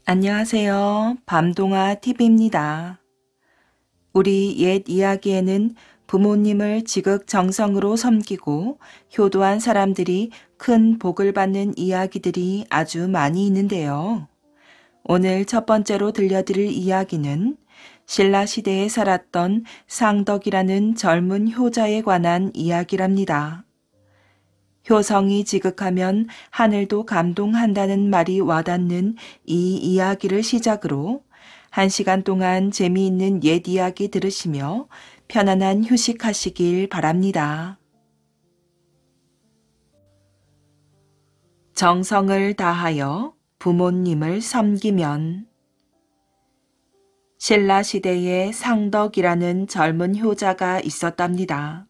안녕하세요. 밤동아 TV입니다. 우리 옛 이야기에는 부모님을 지극정성으로 섬기고 효도한 사람들이 큰 복을 받는 이야기들이 아주 많이 있는데요. 오늘 첫 번째로 들려드릴 이야기는 신라시대에 살았던 상덕이라는 젊은 효자에 관한 이야기랍니다. 효성이 지극하면 하늘도 감동한다는 말이 와닿는 이 이야기를 시작으로 1시간 동안 재미있는 옛 이야기 들으시며 편안한 휴식하시길 바랍니다. 정성을 다하여 부모님을 섬기면 신라시대에 상덕이라는 젊은 효자가 있었답니다.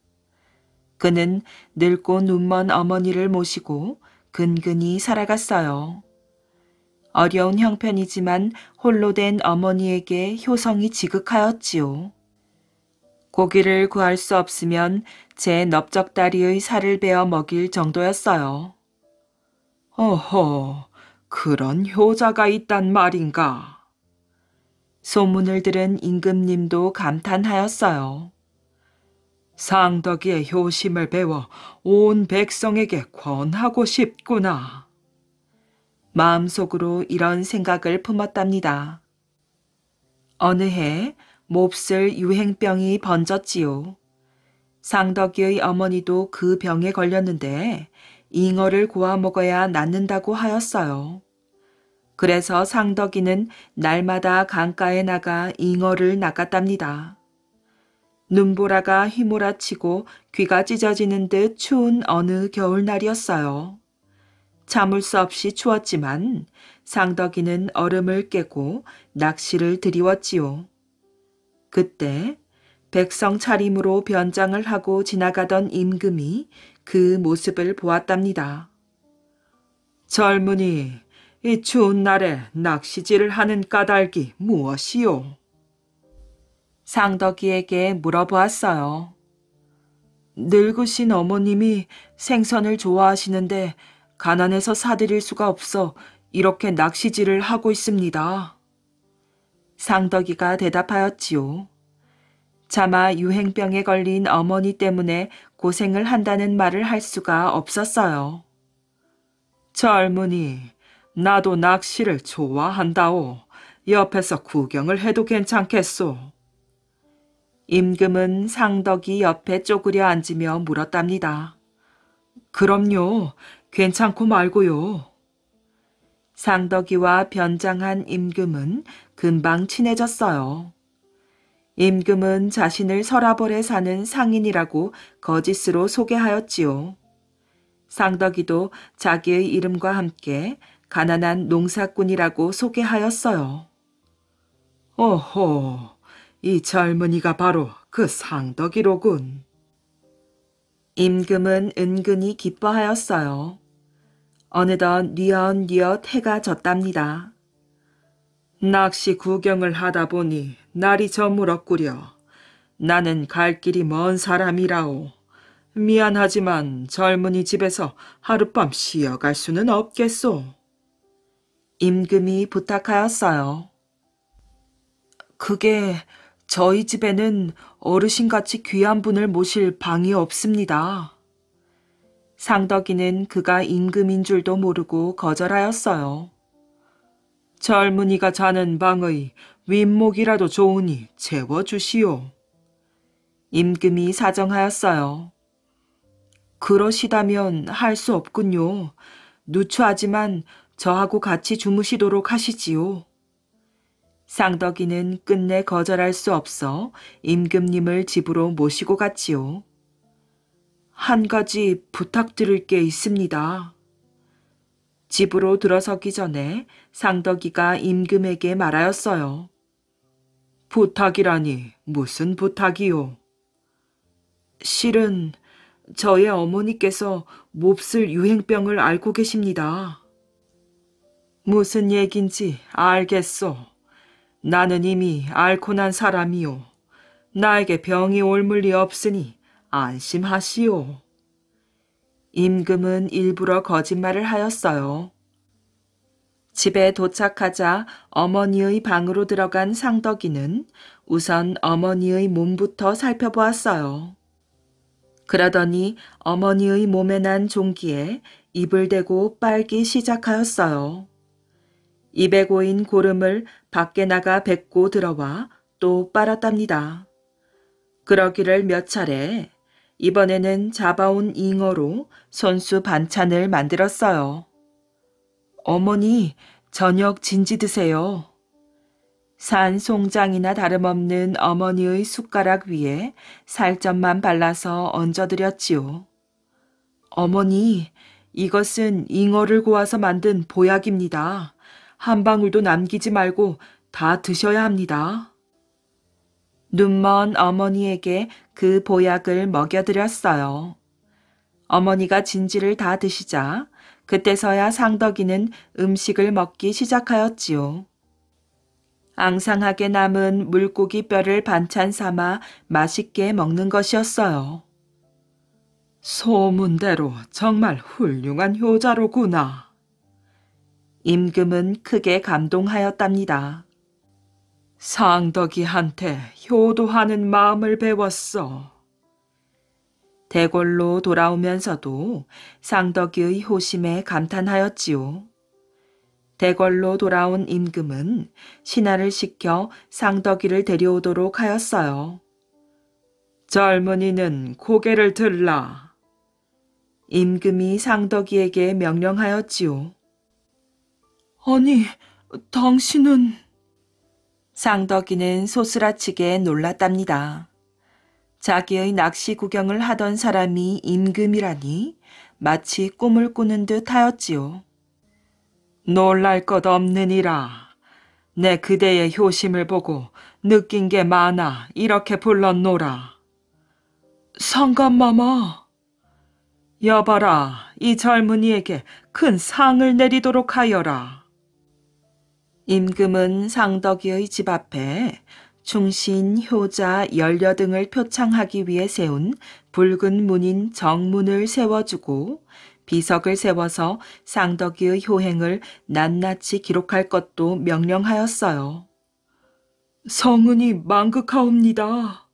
그는 늙고 눈먼 어머니를 모시고 근근히 살아갔어요. 어려운 형편이지만 홀로 된 어머니에게 효성이 지극하였지요. 고기를 구할 수 없으면 제 넓적다리의 살을 베어 먹일 정도였어요. 어허, 그런 효자가 있단 말인가. 소문을 들은 임금님도 감탄하였어요. 상덕이의 효심을 배워 온 백성에게 권하고 싶구나. 마음속으로 이런 생각을 품었답니다. 어느 해 몹쓸 유행병이 번졌지요. 상덕이의 어머니도 그 병에 걸렸는데 잉어를 구워 먹어야 낫는다고 하였어요. 그래서 상덕이는 날마다 강가에 나가 잉어를 낚았답니다. 눈보라가 휘몰아치고 귀가 찢어지는 듯 추운 어느 겨울날이었어요. 참을 수 없이 추웠지만 상덕이는 얼음을 깨고 낚시를 드리웠지요. 그때 백성 차림으로 변장을 하고 지나가던 임금이 그 모습을 보았답니다. 젊은이, 이 추운 날에 낚시질을 하는 까닭이 무엇이요? 상덕이에게 물어보았어요. 늙으신 어머님이 생선을 좋아하시는데 가난해서 사드릴 수가 없어 이렇게 낚시질을 하고 있습니다. 상덕이가 대답하였지요. 차마 유행병에 걸린 어머니 때문에 고생을 한다는 말을 할 수가 없었어요. 젊은이, 나도 낚시를 좋아한다오. 옆에서 구경을 해도 괜찮겠소? 임금은 상덕이 옆에 쪼그려 앉으며 물었답니다. 그럼요, 괜찮고 말고요. 상덕이와 변장한 임금은 금방 친해졌어요. 임금은 자신을 서라벌에 사는 상인이라고 거짓으로 소개하였지요. 상덕이도 자기의 이름과 함께 가난한 농사꾼이라고 소개하였어요. 오호, 이 젊은이가 바로 그 상덕이로군. 임금은 은근히 기뻐하였어요. 어느덧 뉘엿뉘엿 해가 졌답니다. 낚시 구경을 하다 보니 날이 저물었구려. 나는 갈 길이 먼 사람이라오. 미안하지만 젊은이 집에서 하룻밤 쉬어갈 수는 없겠소. 임금이 부탁하였어요. 그게 저희 집에는 어르신같이 귀한 분을 모실 방이 없습니다. 상덕이는 그가 임금인 줄도 모르고 거절하였어요. 젊은이가 자는 방의 윗목이라도 좋으니 채워주시오. 임금이 사정하였어요. 그러시다면 할 수 없군요. 누추하지만 저하고 같이 주무시도록 하시지요. 상덕이는 끝내 거절할 수 없어 임금님을 집으로 모시고 갔지요. 한 가지 부탁드릴 게 있습니다. 집으로 들어서기 전에 상덕이가 임금에게 말하였어요. 부탁이라니 무슨 부탁이요? 실은 저의 어머니께서 몹쓸 유행병을 앓고 계십니다. 무슨 얘긴지 알겠소. 나는 이미 앓고 난 사람이요. 나에게 병이 옮을 리 없으니 안심하시오. 임금은 일부러 거짓말을 하였어요. 집에 도착하자 어머니의 방으로 들어간 상덕이는 우선 어머니의 몸부터 살펴보았어요. 그러더니 어머니의 몸에 난 종기에 입을 대고 빨기 시작하였어요. 입에 고인 고름을 밖에 나가 뱉고 들어와 또 빨았답니다. 그러기를 몇 차례, 이번에는 잡아온 잉어로 손수 반찬을 만들었어요. 어머니, 저녁 진지 드세요. 산 송장이나 다름없는 어머니의 숟가락 위에 살점만 발라서 얹어드렸지요. 어머니, 이것은 잉어를 고아서 만든 보약입니다. 한 방울도 남기지 말고 다 드셔야 합니다. 눈먼 어머니에게 그 보약을 먹여드렸어요. 어머니가 진지를 다 드시자 그때서야 상덕이는 음식을 먹기 시작하였지요. 앙상하게 남은 물고기 뼈를 반찬 삼아 맛있게 먹는 것이었어요. 소문대로 정말 훌륭한 효자로구나. 임금은 크게 감동하였답니다. 상덕이한테 효도하는 마음을 배웠어. 대궐로 돌아오면서도 상덕이의 효심에 감탄하였지요. 대궐로 돌아온 임금은 신하를 시켜 상덕이를 데려오도록 하였어요. 젊은이는 고개를 들라. 임금이 상덕이에게 명령하였지요. 아니, 당신은... 상덕이는 소스라치게 놀랐답니다. 자기의 낚시 구경을 하던 사람이 임금이라니 마치 꿈을 꾸는 듯 하였지요. 놀랄 것 없느니라. 내 그대의 효심을 보고 느낀 게 많아 이렇게 불렀노라. 상감마마. 여봐라, 이 젊은이에게 큰 상을 내리도록 하여라. 임금은 상덕이의 집 앞에 충신, 효자, 연려 등을 표창하기 위해 세운 붉은 문인 정문을 세워주고 비석을 세워서 상덕이의 효행을 낱낱이 기록할 것도 명령하였어요. 성은이 망극하옵니다.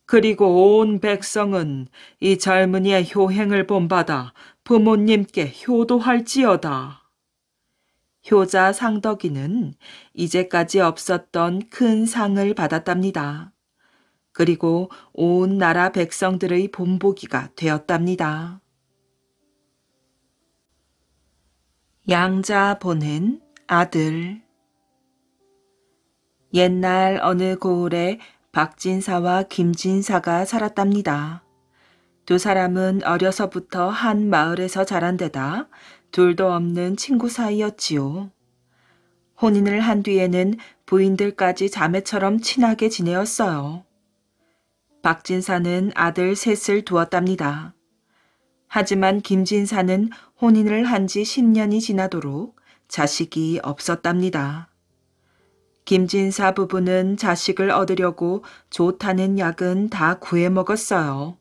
그리고 온 백성은 이 젊은이의 효행을 본받아 부모님께 효도할지어다. 효자 상덕이는 이제까지 없었던 큰 상을 받았답니다. 그리고 온 나라 백성들의 본보기가 되었답니다. 양자 보는 아들. 옛날 어느 고을에 박진사와 김진사가 살았답니다. 두 사람은 어려서부터 한 마을에서 자란 데다 둘도 없는 친구 사이였지요. 혼인을 한 뒤에는 부인들까지 자매처럼 친하게 지내었어요. 박진사는 아들 셋을 두었답니다. 하지만 김진사는 혼인을 한 지 10년이 지나도록 자식이 없었답니다. 김진사 부부는 자식을 얻으려고 좋다는 약은 다 구해 먹었어요.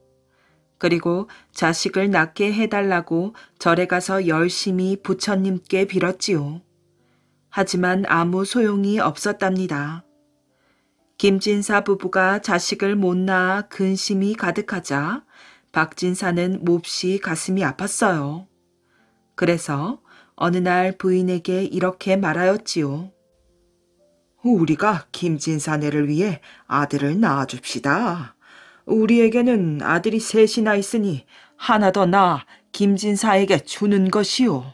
그리고 자식을 낳게 해달라고 절에 가서 열심히 부처님께 빌었지요. 하지만 아무 소용이 없었답니다. 김진사 부부가 자식을 못 낳아 근심이 가득하자 박진사는 몹시 가슴이 아팠어요. 그래서 어느 날 부인에게 이렇게 말하였지요. 우리가 김진사네를 위해 아들을 낳아줍시다. 우리에게는 아들이 셋이나 있으니 하나 더 낳아 김진사에게 주는 것이요.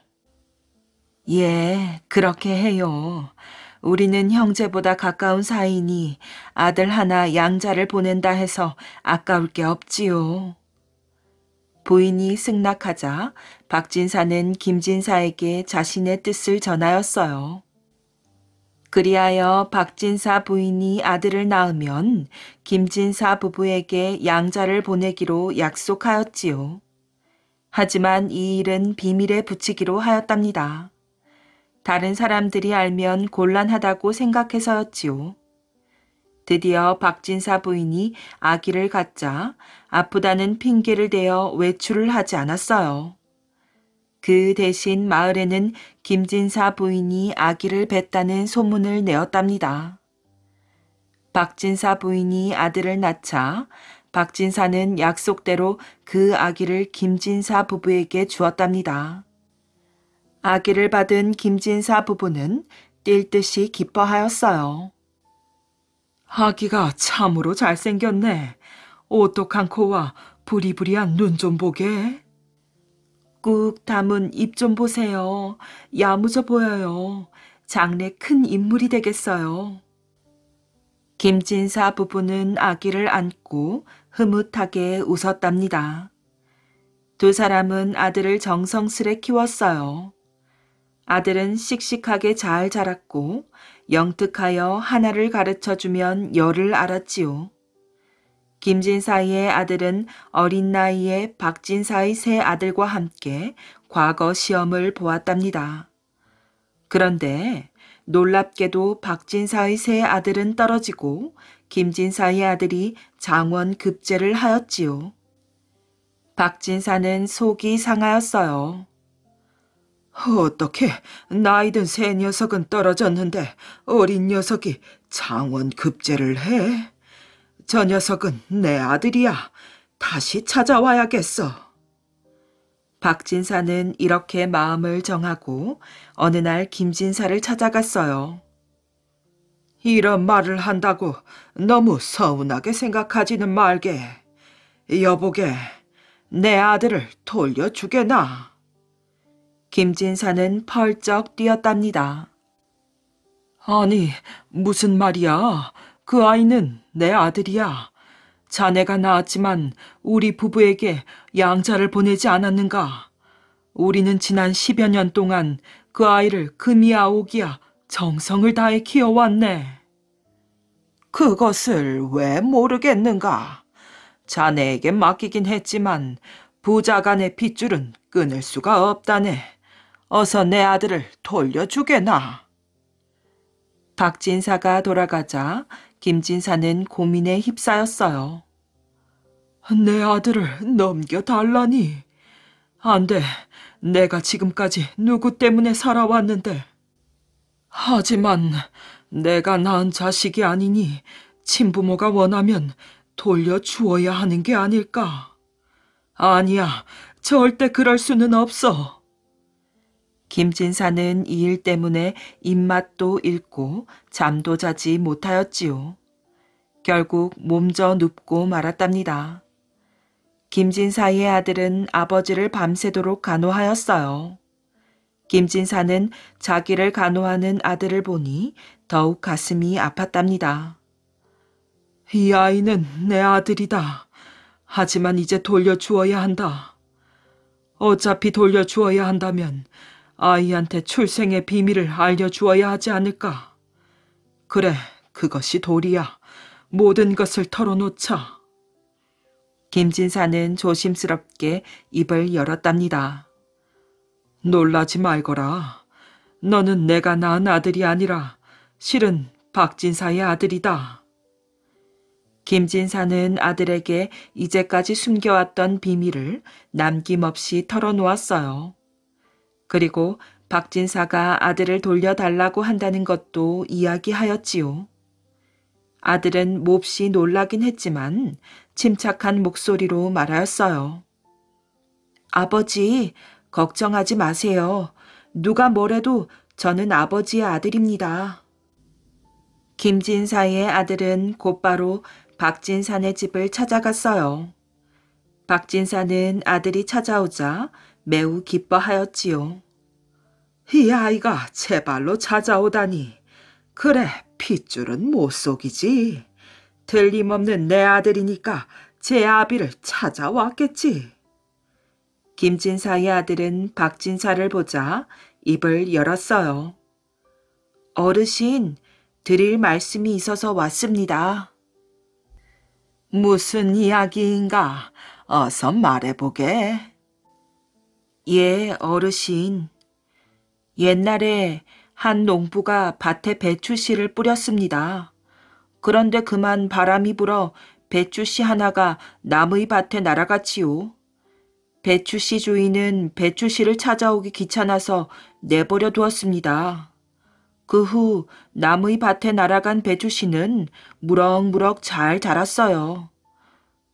예, 그렇게 해요. 우리는 형제보다 가까운 사이니 아들 하나 양자를 보낸다 해서 아까울 게 없지요. 부인이 승낙하자 박진사는 김진사에게 자신의 뜻을 전하였어요. 그리하여 박진사 부인이 아들을 낳으면 김진사 부부에게 양자를 보내기로 약속하였지요. 하지만 이 일은 비밀에 붙이기로 하였답니다. 다른 사람들이 알면 곤란하다고 생각해서였지요. 드디어 박진사 부인이 아기를 갖자 아프다는 핑계를 대어 외출을 하지 않았어요. 그 대신 마을에는 김진사 부인이 아기를 뱄다는 소문을 내었답니다. 박진사 부인이 아들을 낳자 박진사는 약속대로 그 아기를 김진사 부부에게 주었답니다. 아기를 받은 김진사 부부는 뛸 듯이 기뻐하였어요. 아기가 참으로 잘생겼네. 오똑한 코와 부리부리한 눈 좀 보게. 꾹 담은 입 좀 보세요. 야무져 보여요. 장래 큰 인물이 되겠어요. 김진사 부부는 아기를 안고 흐뭇하게 웃었답니다. 두 사람은 아들을 정성스레 키웠어요. 아들은 씩씩하게 잘 자랐고 영특하여 하나를 가르쳐주면 열을 알았지요. 김진사의 아들은 어린 나이에 박진사의 세 아들과 함께 과거 시험을 보았답니다. 그런데 놀랍게도 박진사의 세 아들은 떨어지고 김진사의 아들이 장원 급제를 하였지요. 박진사는 속이 상하였어요. 어떻게 나이든 새 녀석은 떨어졌는데 어린 녀석이 장원 급제를 해? 저 녀석은 내 아들이야. 다시 찾아와야겠어. 박진사는 이렇게 마음을 정하고 어느 날 김진사를 찾아갔어요. 이런 말을 한다고 너무 서운하게 생각하지는 말게. 여보게, 내 아들을 돌려주게나. 김진사는 펄쩍 뛰었답니다. 아니, 무슨 말이야. 그 아이는 내 아들이야. 자네가 낳았지만 우리 부부에게 양자를 보내지 않았는가? 우리는 지난 10여 년 동안 그 아이를 금이야 오기야 정성을 다해 키워왔네. 그것을 왜 모르겠는가? 자네에게 맡기긴 했지만 부자간의 핏줄은 끊을 수가 없다네. 어서 내 아들을 돌려주게나. 박진사가 돌아가자 김진사는 고민에 휩싸였어요. 내 아들을 넘겨달라니. 안 돼. 내가 지금까지 누구 때문에 살아왔는데. 하지만 내가 낳은 자식이 아니니 친부모가 원하면 돌려주어야 하는 게 아닐까. 아니야. 절대 그럴 수는 없어. 김진사는 이 일 때문에 입맛도 잃고 잠도 자지 못하였지요. 결국 몸져 눕고 말았답니다. 김진사의 아들은 아버지를 밤새도록 간호하였어요. 김진사는 자기를 간호하는 아들을 보니 더욱 가슴이 아팠답니다. 이 아이는 내 아들이다. 하지만 이제 돌려주어야 한다. 어차피 돌려주어야 한다면 아이한테 출생의 비밀을 알려주어야 하지 않을까? 그래, 그것이 도리야. 모든 것을 털어놓자. 김진사는 조심스럽게 입을 열었답니다. 놀라지 말거라. 너는 내가 낳은 아들이 아니라 실은 박진사의 아들이다. 김진사는 아들에게 이제까지 숨겨왔던 비밀을 남김없이 털어놓았어요. 그리고 박진사가 아들을 돌려달라고 한다는 것도 이야기하였지요. 아들은 몹시 놀라긴 했지만 침착한 목소리로 말하였어요. 아버지, 걱정하지 마세요. 누가 뭐래도 저는 아버지의 아들입니다. 김진사의 아들은 곧바로 박진사네 집을 찾아갔어요. 박진사는 아들이 찾아오자 매우 기뻐하였지요. 이 아이가 제 발로 찾아오다니. 그래, 핏줄은 못 속이지. 틀림없는 내 아들이니까 제 아비를 찾아왔겠지. 김진사의 아들은 박진사를 보자 입을 열었어요. 어르신, 드릴 말씀이 있어서 왔습니다. 무슨 이야기인가? 어서 말해보게. 예, 어르신. 옛날에 한 농부가 밭에 배추씨를 뿌렸습니다. 그런데 그만 바람이 불어 배추씨 하나가 남의 밭에 날아갔지요. 배추씨 주인은 배추씨를 찾아오기 귀찮아서 내버려 두었습니다. 그 후 남의 밭에 날아간 배추씨는 무럭무럭 잘 자랐어요.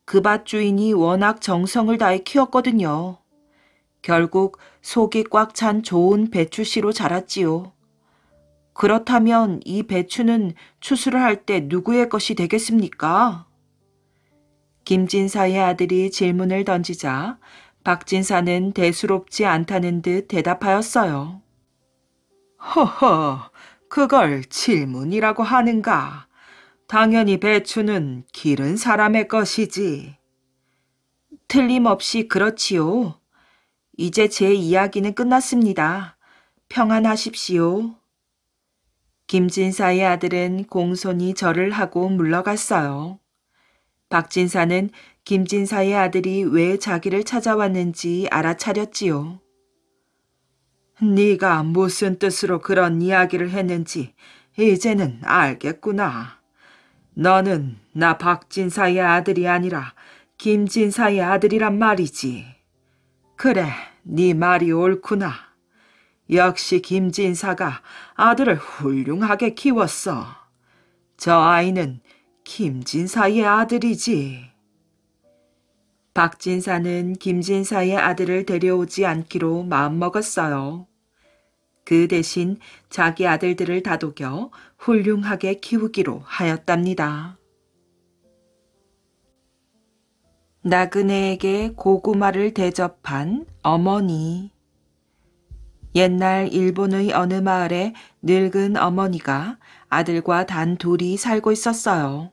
그 밭 주인이 워낙 정성을 다해 키웠거든요. 결국 속이 꽉 찬 좋은 배추씨로 자랐지요. 그렇다면 이 배추는 추수를 할 때 누구의 것이 되겠습니까? 김진사의 아들이 질문을 던지자 박진사는 대수롭지 않다는 듯 대답하였어요. 허허, 그걸 질문이라고 하는가? 당연히 배추는 기른 사람의 것이지. 틀림없이 그렇지요. 이제 제 이야기는 끝났습니다. 평안하십시오. 김진사의 아들은 공손히 절을 하고 물러갔어요. 박진사는 김진사의 아들이 왜 자기를 찾아왔는지 알아차렸지요. 네가 무슨 뜻으로 그런 이야기를 했는지 이제는 알겠구나. 너는 나 박진사의 아들이 아니라 김진사의 아들이란 말이지. 그래, 네 말이 옳구나. 역시 김진사가 아들을 훌륭하게 키웠어. 저 아이는 김진사의 아들이지. 박진사는 김진사의 아들을 데려오지 않기로 마음먹었어요. 그 대신 자기 아들들을 다독여 훌륭하게 키우기로 하였답니다. 나그네에게 고구마를 대접한 어머니. 옛날 일본의 어느 마을에 늙은 어머니가 아들과 단 둘이 살고 있었어요.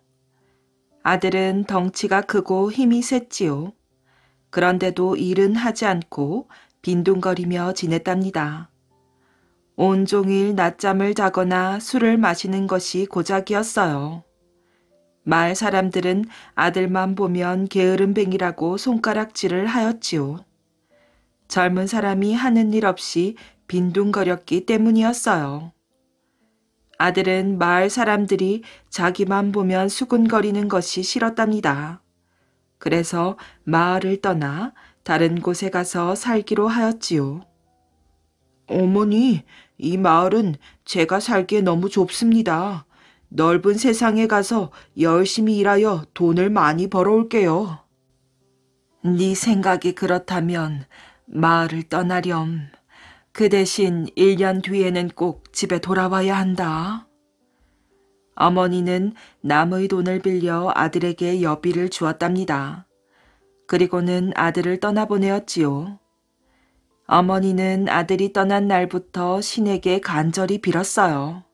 아들은 덩치가 크고 힘이 셌지요. 그런데도 일은 하지 않고 빈둥거리며 지냈답니다. 온종일 낮잠을 자거나 술을 마시는 것이 고작이었어요. 마을 사람들은 아들만 보면 게으름뱅이라고 손가락질을 하였지요. 젊은 사람이 하는 일 없이 빈둥거렸기 때문이었어요. 아들은 마을 사람들이 자기만 보면 수군거리는 것이 싫었답니다. 그래서 마을을 떠나 다른 곳에 가서 살기로 하였지요. 어머니, 이 마을은 제가 살기에 너무 좁습니다. 넓은 세상에 가서 열심히 일하여 돈을 많이 벌어올게요. 네 생각이 그렇다면 마을을 떠나렴. 그 대신 1년 뒤에는 꼭 집에 돌아와야 한다. 어머니는 남의 돈을 빌려 아들에게 여비를 주었답니다. 그리고는 아들을 떠나보내었지요. 어머니는 아들이 떠난 날부터 신에게 간절히 빌었어요.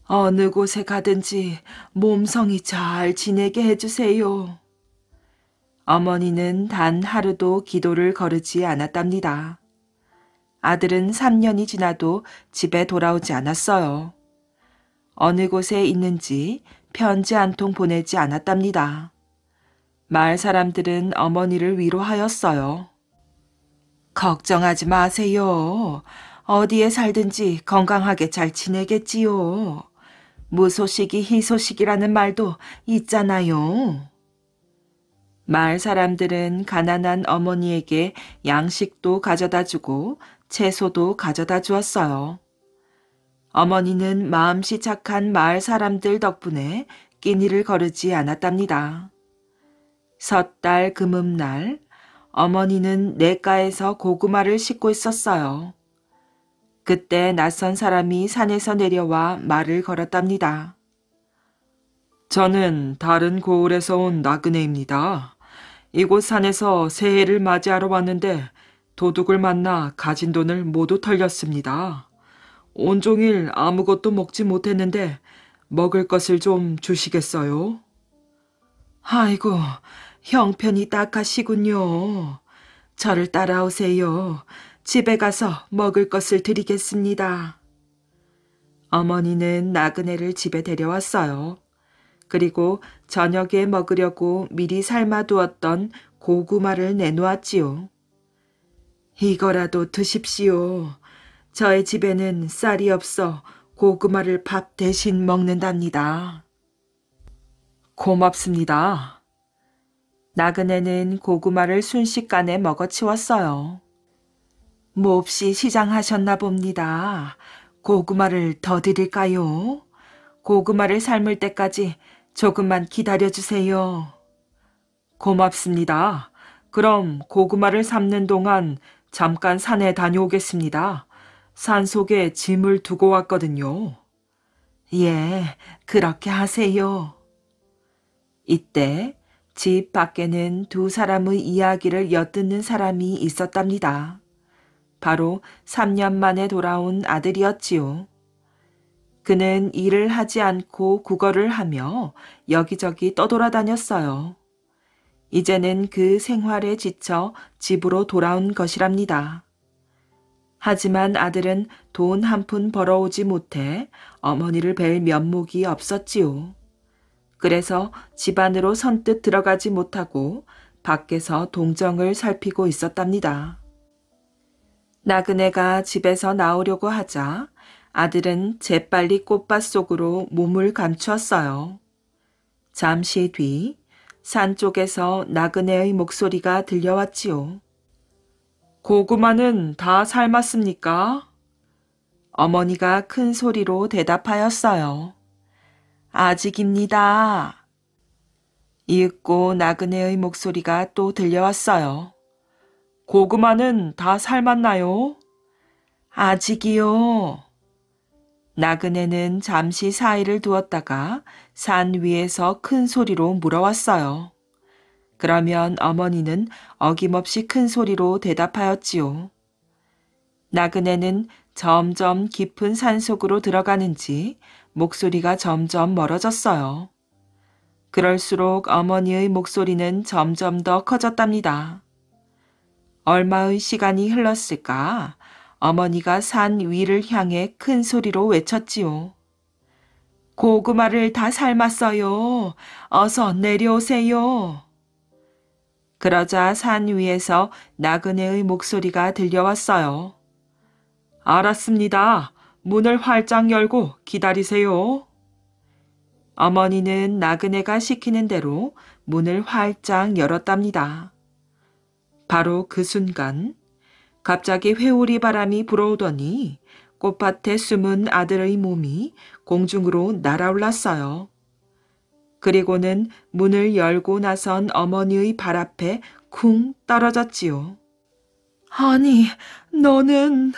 어느 곳에 가든지 몸성이 잘 지내게 해주세요. 어머니는 단 하루도 기도를 거르지 않았답니다. 아들은 3년이 지나도 집에 돌아오지 않았어요. 어느 곳에 있는지 편지 한 통 보내지 않았답니다. 마을 사람들은 어머니를 위로하였어요. 걱정하지 마세요. 어디에 살든지 건강하게 잘 지내겠지요. 무소식이 희소식이라는 말도 있잖아요. 마을 사람들은 가난한 어머니에게 양식도 가져다 주고 채소도 가져다 주었어요. 어머니는 마음씨 착한 마을 사람들 덕분에 끼니를 거르지 않았답니다. 섣달 금음날 어머니는 냇가에서 고구마를 씻고 있었어요. 그때 낯선 사람이 산에서 내려와 말을 걸었답니다. 저는 다른 고을에서 온 나그네입니다. 이곳 산에서 새해를 맞이하러 왔는데 도둑을 만나 가진 돈을 모두 털렸습니다. 온종일 아무것도 먹지 못했는데 먹을 것을 좀 주시겠어요? 아이고, 형편이 딱하시군요. 저를 따라오세요. 집에 가서 먹을 것을 드리겠습니다. 어머니는 나그네를 집에 데려왔어요. 그리고 저녁에 먹으려고 미리 삶아두었던 고구마를 내놓았지요. 이거라도 드십시오. 저의 집에는 쌀이 없어 고구마를 밥 대신 먹는답니다. 고맙습니다. 나그네는 고구마를 순식간에 먹어치웠어요. 몹시 시장하셨나 봅니다. 고구마를 더 드릴까요? 고구마를 삶을 때까지 조금만 기다려주세요. 고맙습니다. 그럼 고구마를 삶는 동안 잠깐 산에 다녀오겠습니다. 산속에 짐을 두고 왔거든요. 예, 그렇게 하세요. 이때 집 밖에는 두 사람의 이야기를 엿듣는 사람이 있었답니다. 바로 3년 만에 돌아온 아들이었지요. 그는 일을 하지 않고 국어를 하며 여기저기 떠돌아다녔어요. 이제는 그 생활에 지쳐 집으로 돌아온 것이랍니다. 하지만 아들은 돈 한 푼 벌어오지 못해 어머니를 뵐 면목이 없었지요. 그래서 집 안으로 선뜻 들어가지 못하고 밖에서 동정을 살피고 있었답니다. 나그네가 집에서 나오려고 하자 아들은 재빨리 꽃밭 속으로 몸을 감추었어요. 잠시 뒤 산 쪽에서 나그네의 목소리가 들려왔지요. 고구마는 다 삶았습니까? 어머니가 큰 소리로 대답하였어요. 아직입니다. 이윽고 나그네의 목소리가 또 들려왔어요. 고구마는 다 삶았나요? 아직이요. 나그네는 잠시 사이를 두었다가 산 위에서 큰 소리로 물어왔어요. 그러면 어머니는 어김없이 큰 소리로 대답하였지요. 나그네는 점점 깊은 산속으로 들어가는지 목소리가 점점 멀어졌어요. 그럴수록 어머니의 목소리는 점점 더 커졌답니다. 얼마의 시간이 흘렀을까? 어머니가 산 위를 향해 큰 소리로 외쳤지요. 고구마를 다 삶았어요. 어서 내려오세요. 그러자 산 위에서 나그네의 목소리가 들려왔어요. 알았습니다. 문을 활짝 열고 기다리세요. 어머니는 나그네가 시키는 대로 문을 활짝 열었답니다. 바로 그 순간 갑자기 회오리 바람이 불어오더니 꽃밭에 숨은 아들의 몸이 공중으로 날아올랐어요. 그리고는 문을 열고 나선 어머니의 발 앞에 쿵 떨어졌지요. 아니, 너는...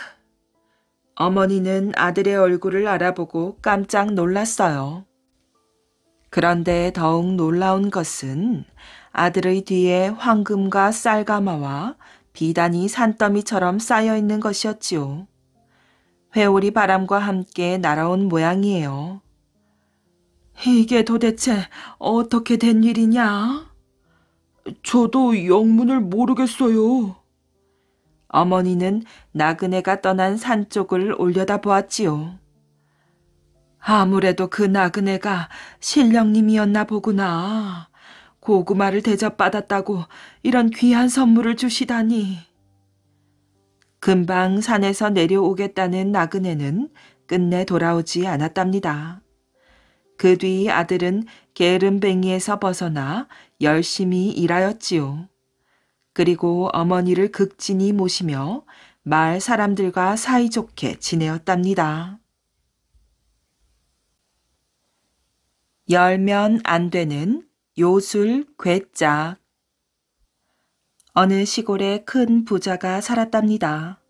어머니는 아들의 얼굴을 알아보고 깜짝 놀랐어요. 그런데 더욱 놀라운 것은 아들의 뒤에 황금과 쌀가마와 비단이 산더미처럼 쌓여있는 것이었지요. 회오리 바람과 함께 날아온 모양이에요. 이게 도대체 어떻게 된 일이냐? 저도 영문을 모르겠어요. 어머니는 나그네가 떠난 산 쪽을 올려다보았지요. 아무래도 그 나그네가 신령님이었나 보구나. 고구마를 대접받았다고 이런 귀한 선물을 주시다니. 금방 산에서 내려오겠다는 나그네는 끝내 돌아오지 않았답니다. 그 뒤 아들은 게으름뱅이에서 벗어나 열심히 일하였지요. 그리고 어머니를 극진히 모시며 마을 사람들과 사이좋게 지내었답니다. 열면 안 되는 요술 괴짝. 어느 시골에 큰 부자가 살았답니다.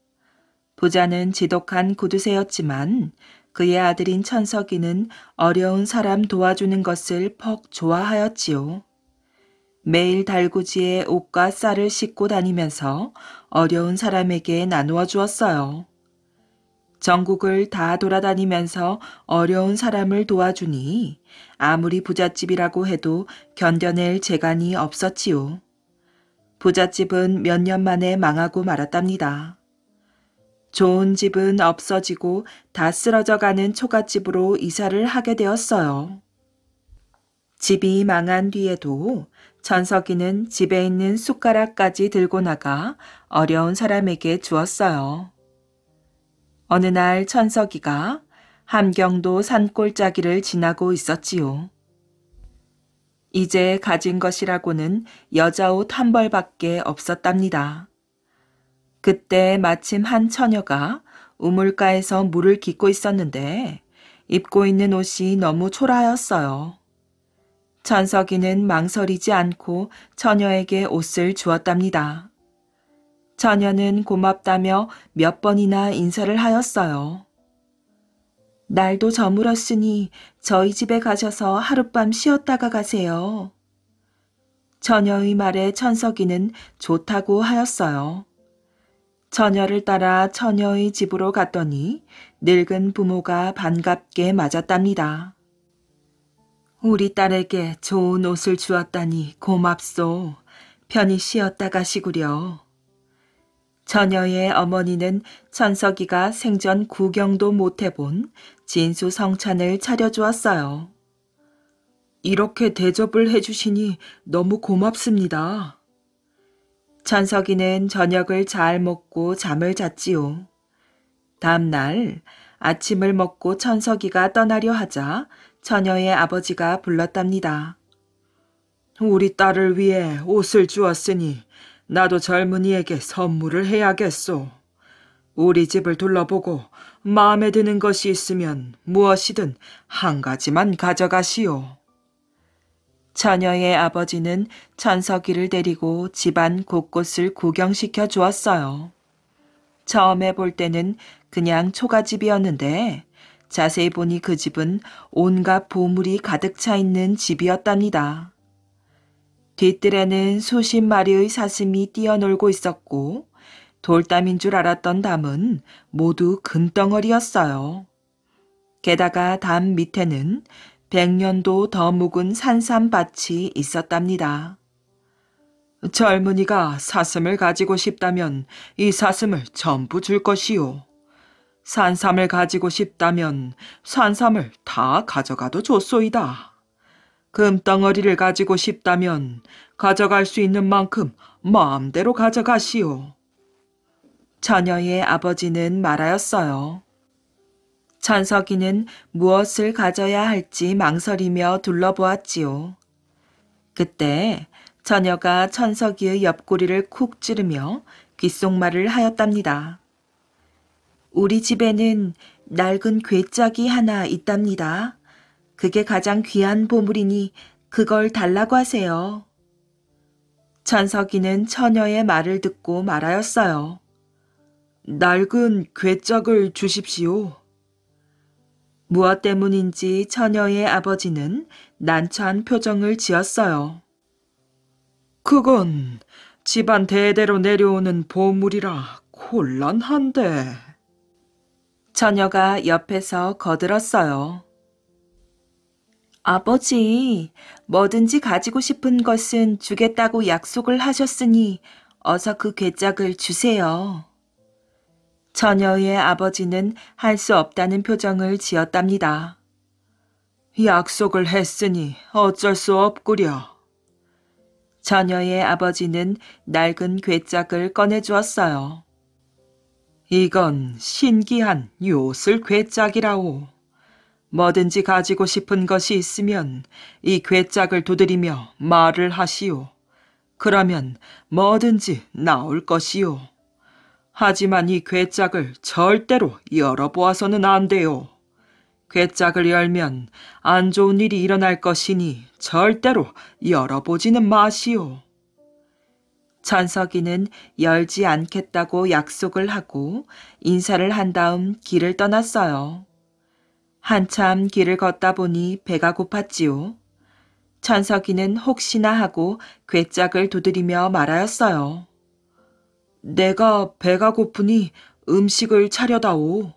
부자는 지독한 구두쇠였지만 그의 아들인 천석이는 어려운 사람 도와주는 것을 퍽 좋아하였지요. 매일 달구지에 옷과 쌀을 싣고 다니면서 어려운 사람에게 나누어 주었어요. 전국을 다 돌아다니면서 어려운 사람을 도와주니 아무리 부잣집이라고 해도 견뎌낼 재간이 없었지요. 부잣집은 몇 년 만에 망하고 말았답니다. 좋은 집은 없어지고 다 쓰러져가는 초가집으로 이사를 하게 되었어요. 집이 망한 뒤에도 천석이는 집에 있는 숟가락까지 들고 나가 어려운 사람에게 주었어요. 어느 날 천석이가 함경도 산골짜기를 지나고 있었지요. 이제 가진 것이라고는 여자 옷 한 벌밖에 없었답니다. 그때 마침 한 처녀가 우물가에서 물을 깃고 있었는데 입고 있는 옷이 너무 초라하였어요. 천석이는 망설이지 않고 처녀에게 옷을 주었답니다. 처녀는 고맙다며 몇 번이나 인사를 하였어요. 날도 저물었으니 저희 집에 가셔서 하룻밤 쉬었다가 가세요. 처녀의 말에 천석이는 좋다고 하였어요. 처녀를 따라 처녀의 집으로 갔더니 늙은 부모가 반갑게 맞았답니다. 우리 딸에게 좋은 옷을 주었다니 고맙소. 편히 쉬었다 가시구려. 처녀의 어머니는 천석이가 생전 구경도 못 해본 진수성찬을 차려주었어요. 이렇게 대접을 해주시니 너무 고맙습니다. 천석이는 저녁을 잘 먹고 잠을 잤지요. 다음날 아침을 먹고 천석이가 떠나려 하자 처녀의 아버지가 불렀답니다. 우리 딸을 위해 옷을 주었으니 나도 젊은이에게 선물을 해야겠소. 우리 집을 둘러보고 마음에 드는 것이 있으면 무엇이든 한 가지만 가져가시오. 처녀의 아버지는 천석이를 데리고 집안 곳곳을 구경시켜 주었어요. 처음에 볼 때는 그냥 초가집이었는데 자세히 보니 그 집은 온갖 보물이 가득 차 있는 집이었답니다. 뒷뜰에는 수십 마리의 사슴이 뛰어놀고 있었고 돌담인 줄 알았던 담은 모두 금덩어리였어요. 게다가 담 밑에는 100년도 더 묵은 산삼밭이 있었답니다. 젊은이가 사슴을 가지고 싶다면 이 사슴을 전부 줄 것이요. 산삼을 가지고 싶다면 산삼을 다 가져가도 좋소이다. 금덩어리를 가지고 싶다면 가져갈 수 있는 만큼 마음대로 가져가시오. 처녀의 아버지는 말하였어요. 천석이는 무엇을 가져야 할지 망설이며 둘러보았지요. 그때 처녀가 천석이의 옆구리를 쿡 찌르며 귓속말을 하였답니다. 우리 집에는 낡은 괴짝이 하나 있답니다. 그게 가장 귀한 보물이니 그걸 달라고 하세요. 천석이는 처녀의 말을 듣고 말하였어요. 낡은 괴짝을 주십시오. 무엇 때문인지 처녀의 아버지는 난처한 표정을 지었어요. 그건 집안 대대로 내려오는 보물이라 곤란한데. 처녀가 옆에서 거들었어요. 아버지, 뭐든지 가지고 싶은 것은 주겠다고 약속을 하셨으니 어서 그 괴짝을 주세요. 처녀의 아버지는 할 수 없다는 표정을 지었답니다. 약속을 했으니 어쩔 수 없구려. 처녀의 아버지는 낡은 괴짝을 꺼내주었어요. 이건 신기한 요술 괴짝이라오. 뭐든지 가지고 싶은 것이 있으면 이 괴짝을 두드리며 말을 하시오. 그러면 뭐든지 나올 것이오. 하지만 이 괴짝을 절대로 열어보아서는 안 돼요. 괴짝을 열면 안 좋은 일이 일어날 것이니 절대로 열어보지는 마시오. 천석이는 열지 않겠다고 약속을 하고 인사를 한 다음 길을 떠났어요. 한참 길을 걷다 보니 배가 고팠지요. 천석이는 혹시나 하고 괴짝을 두드리며 말하였어요. 내가 배가 고프니 음식을 차려다오.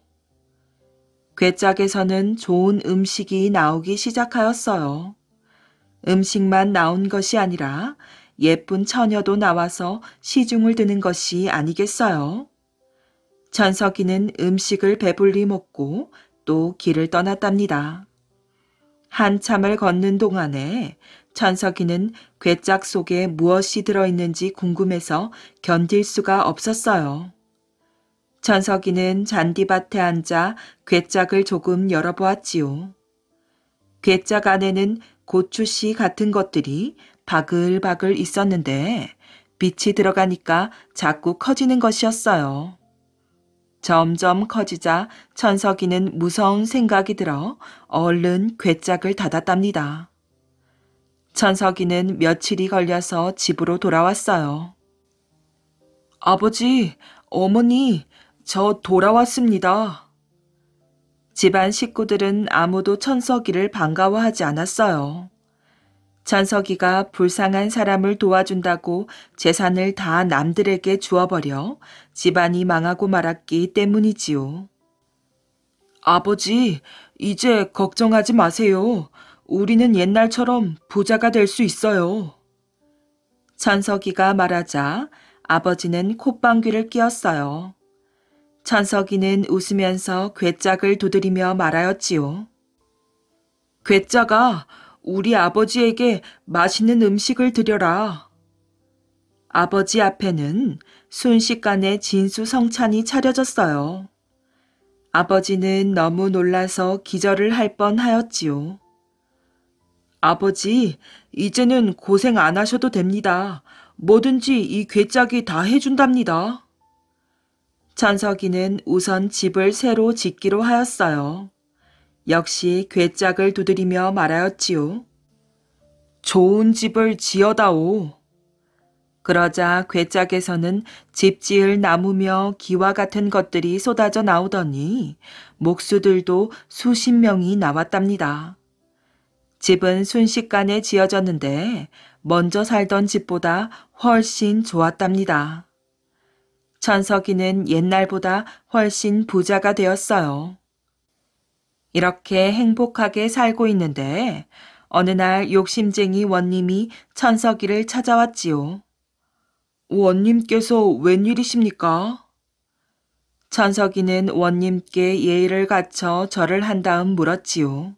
괴짝에서는 좋은 음식이 나오기 시작하였어요. 음식만 나온 것이 아니라 예쁜 처녀도 나와서 시중을 드는 것이 아니겠어요. 천석이는 음식을 배불리 먹고 또 길을 떠났답니다. 한참을 걷는 동안에 천석이는 괴짝 속에 무엇이 들어있는지 궁금해서 견딜 수가 없었어요. 천석이는 잔디밭에 앉아 괴짝을 조금 열어보았지요. 괴짝 안에는 고추씨 같은 것들이 바글바글 있었는데 빛이 들어가니까 자꾸 커지는 것이었어요. 점점 커지자 천석이는 무서운 생각이 들어 얼른 괴짝을 닫았답니다. 천석이는 며칠이 걸려서 집으로 돌아왔어요. 아버지, 어머니, 저 돌아왔습니다. 집안 식구들은 아무도 천석이를 반가워하지 않았어요. 천석이가 불쌍한 사람을 도와준다고 재산을 다 남들에게 주어버려 집안이 망하고 말았기 때문이지요. 아버지, 이제 걱정하지 마세요. 우리는 옛날처럼 부자가 될 수 있어요. 천석이가 말하자 아버지는 콧방귀를 뀌었어요. 천석이는 웃으면서 괴짝을 두드리며 말하였지요. 괴짝아, 우리 아버지에게 맛있는 음식을 드려라. 아버지 앞에는 순식간에 진수성찬이 차려졌어요. 아버지는 너무 놀라서 기절을 할 뻔하였지요. 아버지, 이제는 고생 안 하셔도 됩니다. 뭐든지 이 괴짝이 다 해준답니다. 천석이는 우선 집을 새로 짓기로 하였어요. 역시 괴짝을 두드리며 말하였지요. 좋은 집을 지어다오. 그러자 괴짝에서는 집 지을 나무며 기와 같은 것들이 쏟아져 나오더니 목수들도 수십 명이 나왔답니다. 집은 순식간에 지어졌는데 먼저 살던 집보다 훨씬 좋았답니다. 천석이는 옛날보다 훨씬 부자가 되었어요. 이렇게 행복하게 살고 있는데 어느 날 욕심쟁이 원님이 천석이를 찾아왔지요. 원님께서 웬일이십니까? 천석이는 원님께 예의를 갖춰 절을 한 다음 물었지요.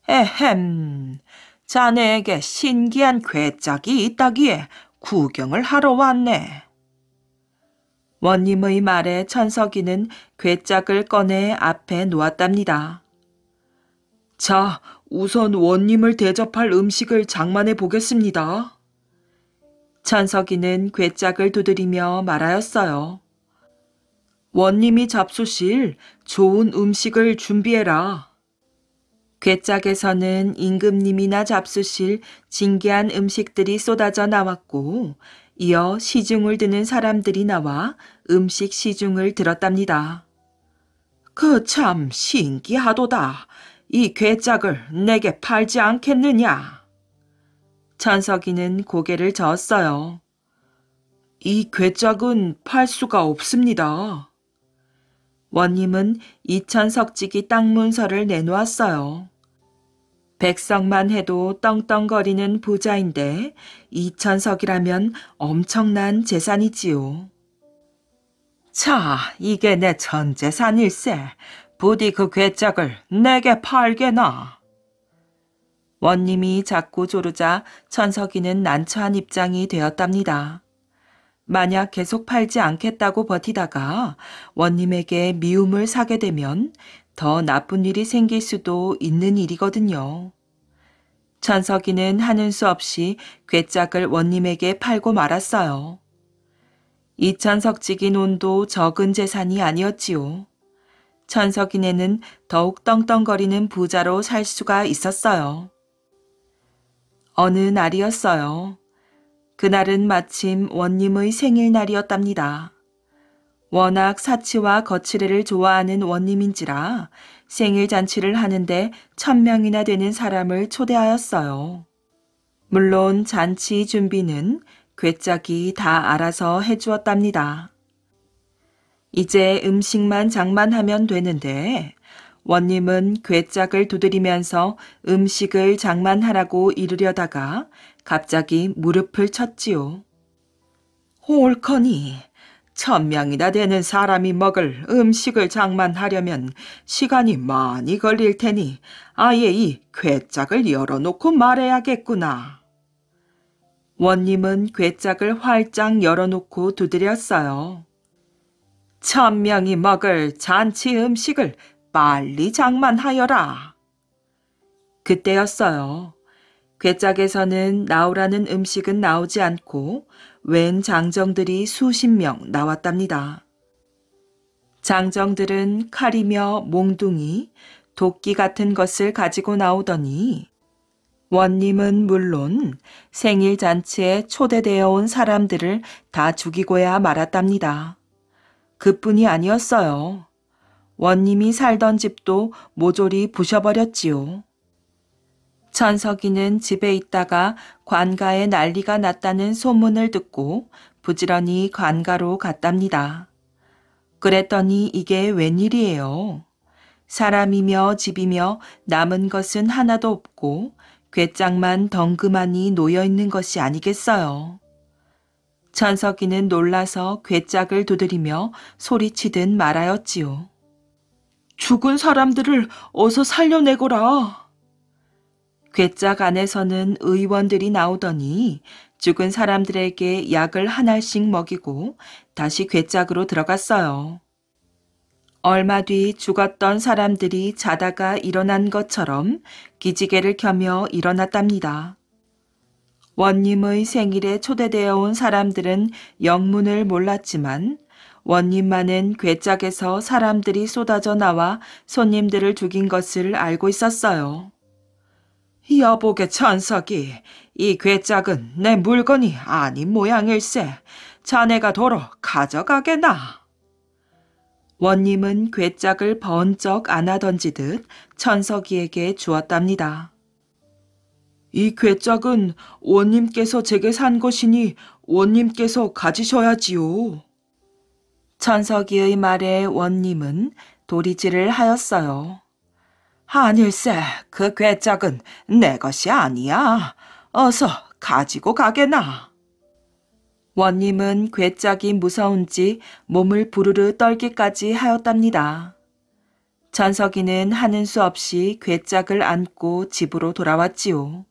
에헴, 자네에게 신기한 괴짝이 있다기에 구경을 하러 왔네. 원님의 말에 천석이는 괴짝을 꺼내 앞에 놓았답니다. 자, 우선 원님을 대접할 음식을 장만해 보겠습니다. 천석이는 괴짝을 두드리며 말하였어요. 원님이 잡수실 좋은 음식을 준비해라. 괴짝에서는 임금님이나 잡수실 진귀한 음식들이 쏟아져 나왔고 이어 시중을 드는 사람들이 나와 음식 시중을 들었답니다. 그 참 신기하도다. 이 괴짝을 내게 팔지 않겠느냐? 천석이는 고개를 저었어요. 이 괴짝은 팔 수가 없습니다. 원님은 이천석지기 땅 문서를 내놓았어요. 백석만 해도 떵떵거리는 부자인데 이천석이라면 엄청난 재산이지요. 자, 이게 내 전 재산일세. 부디 그 괴짝을 내게 팔게나. 원님이 자꾸 조르자 천석이는 난처한 입장이 되었답니다. 만약 계속 팔지 않겠다고 버티다가 원님에게 미움을 사게 되면 더 나쁜 일이 생길 수도 있는 일이거든요. 천석이는 하는 수 없이 괴짝을 원님에게 팔고 말았어요. 이천석지기 논도 적은 재산이 아니었지요. 천석이네는 더욱 떵떵거리는 부자로 살 수가 있었어요. 어느 날이었어요. 그날은 마침 원님의 생일날이었답니다. 워낙 사치와 거칠애를 좋아하는 원님인지라 생일 잔치를 하는데 1000명이나 되는 사람을 초대하였어요. 물론 잔치 준비는 괴짝이 다 알아서 해주었답니다. 이제 음식만 장만하면 되는데 원님은 괴짝을 두드리면서 음식을 장만하라고 이르려다가 갑자기 무릎을 쳤지요. 옳거니 1000명이나 되는 사람이 먹을 음식을 장만하려면 시간이 많이 걸릴 테니 아예 이 괴짝을 열어놓고 말해야겠구나. 원님은 괴짝을 활짝 열어놓고 두드렸어요. 1000명이 먹을 잔치 음식을 빨리 장만하여라. 그때였어요. 괴짝에서는 나오라는 음식은 나오지 않고 웬 장정들이 수십 명 나왔답니다. 장정들은 칼이며 몽둥이, 도끼 같은 것을 가지고 나오더니 원님은 물론 생일 잔치에 초대되어 온 사람들을 다 죽이고야 말았답니다. 그뿐이 아니었어요. 원님이 살던 집도 모조리 부셔버렸지요. 천석이는 집에 있다가 관가에 난리가 났다는 소문을 듣고 부지런히 관가로 갔답니다. 그랬더니 이게 웬일이에요. 사람이며 집이며 남은 것은 하나도 없고 괴짝만 덩그마니 놓여있는 것이 아니겠어요. 천석이는 놀라서 괴짝을 두드리며 소리치듯 말하였지요. 죽은 사람들을 어서 살려내거라. 괴짝 안에서는 의원들이 나오더니 죽은 사람들에게 약을 한 알씩 먹이고 다시 괴짝으로 들어갔어요. 얼마 뒤 죽었던 사람들이 자다가 일어난 것처럼 기지개를 켜며 일어났답니다. 원님의 생일에 초대되어 온 사람들은 영문을 몰랐지만 원님만은 괴짝에서 사람들이 쏟아져 나와 손님들을 죽인 것을 알고 있었어요. 여보게 천석이, 이 괴짝은 내 물건이 아닌 모양일세. 자네가 도로 가져가게나. 원님은 괴짝을 번쩍 안아던지듯 천석이에게 주었답니다. 이 괴짝은 원님께서 제게 산 것이니 원님께서 가지셔야지요. 천석이의 말에 원님은 도리질을 하였어요. 아닐세, 그 괴짝은 내 것이 아니야. 어서 가지고 가게나. 원님은 괴짝이 무서운지 몸을 부르르 떨기까지 하였답니다. 천석이는 하는 수 없이 괴짝을 안고 집으로 돌아왔지요.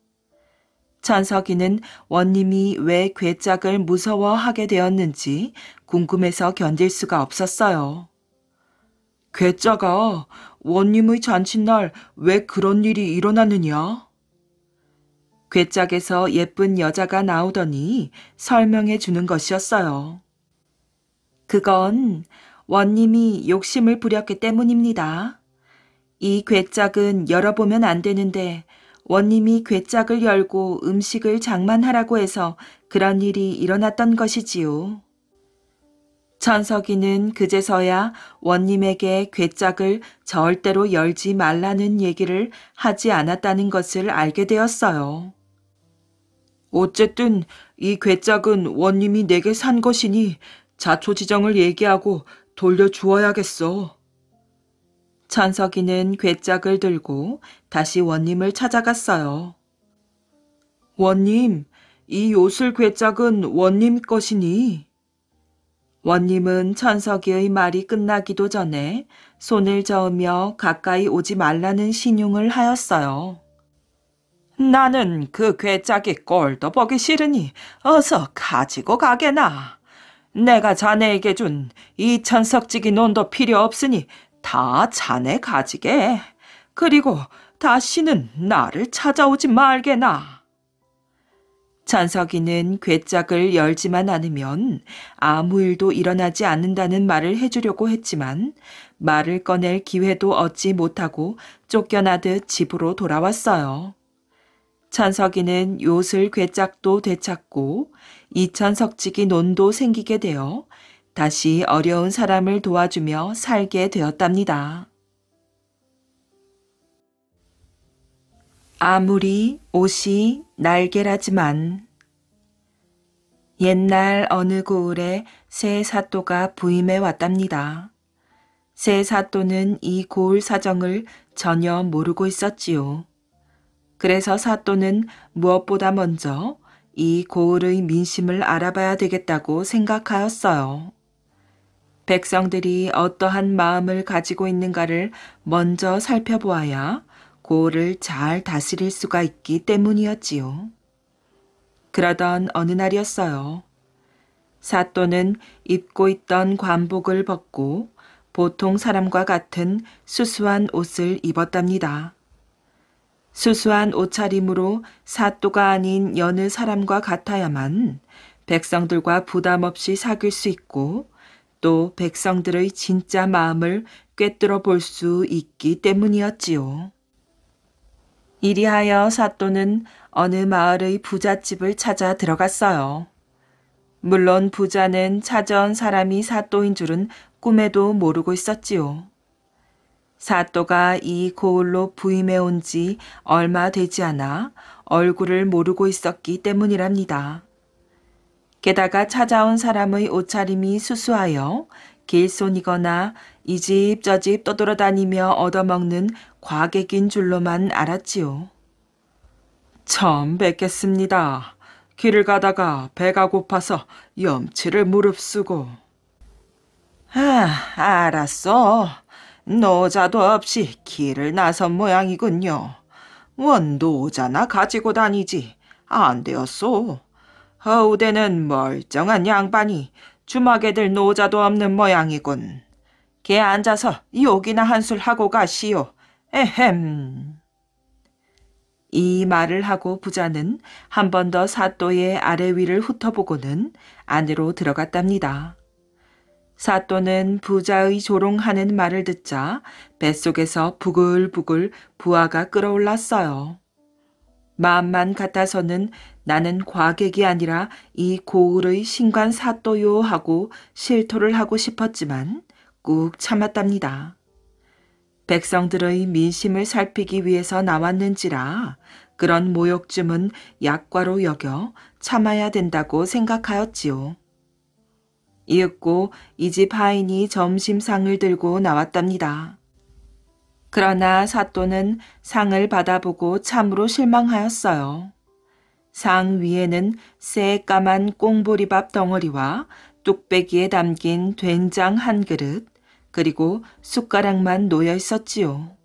천석이는 원님이 왜 괴짝을 무서워하게 되었는지 궁금해서 견딜 수가 없었어요. 괴짝아, 원님의 잔칫날 왜 그런 일이 일어났느냐? 괴짝에서 예쁜 여자가 나오더니 설명해 주는 것이었어요. 그건 원님이 욕심을 부렸기 때문입니다. 이 괴짝은 열어보면 안 되는데 원님이 괴짝을 열고 음식을 장만하라고 해서 그런 일이 일어났던 것이지요. 천석이는 그제서야 원님에게 괴짝을 절대로 열지 말라는 얘기를 하지 않았다는 것을 알게 되었어요. 어쨌든 이 괴짝은 원님이 내게 산 것이니 자초지정을 얘기하고 돌려주어야겠어. 천석이는 괴짝을 들고 다시 원님을 찾아갔어요. 원님, 이 요술 괴짝은 원님 것이니? 원님은 천석이의 말이 끝나기도 전에 손을 저으며 가까이 오지 말라는 신용을 하였어요. 나는 그 괴짝이 꼴도 보기 싫으니 어서 가지고 가게나. 내가 자네에게 준 이 천석지기 논도 필요 없으니 다 자네 가지게. 그리고 다시는 나를 찾아오지 말게나. 천석이는 괴짝을 열지만 않으면 아무 일도 일어나지 않는다는 말을 해주려고 했지만 말을 꺼낼 기회도 얻지 못하고 쫓겨나듯 집으로 돌아왔어요. 천석이는 요술 괴짝도 되찾고 이천석지기 논도 생기게 되어 다시 어려운 사람을 도와주며 살게 되었답니다. 아무리 옷이 날개라지만. 옛날 어느 고을에 새 사또가 부임해 왔답니다. 새 사또는 이 고을 사정을 전혀 모르고 있었지요. 그래서 사또는 무엇보다 먼저 이 고을의 민심을 알아봐야 되겠다고 생각하였어요. 백성들이 어떠한 마음을 가지고 있는가를 먼저 살펴보아야 고을을 잘 다스릴 수가 있기 때문이었지요. 그러던 어느 날이었어요. 사또는 입고 있던 관복을 벗고 보통 사람과 같은 수수한 옷을 입었답니다. 수수한 옷차림으로 사또가 아닌 여느 사람과 같아야만 백성들과 부담 없이 사귈 수 있고 또 백성들의 진짜 마음을 꿰뚫어 볼 수 있기 때문이었지요. 이리하여 사또는 어느 마을의 부잣집을 찾아 들어갔어요. 물론 부자는 찾아온 사람이 사또인 줄은 꿈에도 모르고 있었지요. 사또가 이 고을로 부임해 온 지 얼마 되지 않아 얼굴을 모르고 있었기 때문이랍니다. 게다가 찾아온 사람의 옷차림이 수수하여 길손이거나 이 집 저 집 떠돌아다니며 얻어먹는 과객인 줄로만 알았지요. 처음 뵙겠습니다. 길을 가다가 배가 고파서 염치를 무릅쓰고. 알았어. 노자도 없이 길을 나선 모양이군요. 원 노자나 가지고 다니지. 안 되었소. 허우대는 멀쩡한 양반이 주막에 들 노자도 없는 모양이군. 걔 앉아서 욕이나 한술 하고 가시오. 에헴. 이 말을 하고 부자는 한 번 더 사또의 아래 위를 훑어보고는 안으로 들어갔답니다. 사또는 부자의 조롱하는 말을 듣자 뱃속에서 부글부글 부하가 끓어올랐어요. 마음만 같아서는 나는 과객이 아니라 이 고을의 신관 사또요 하고 실토를 하고 싶었지만 꾹 참았답니다. 백성들의 민심을 살피기 위해서 나왔는지라 그런 모욕쯤은 약과로 여겨 참아야 된다고 생각하였지요. 이윽고 이 집 하인이 점심상을 들고 나왔답니다. 그러나 사또는 상을 받아보고 참으로 실망하였어요. 상 위에는 새까만 꽁보리밥 덩어리와 뚝배기에 담긴 된장 한 그릇, 그리고 숟가락만 놓여 있었지요.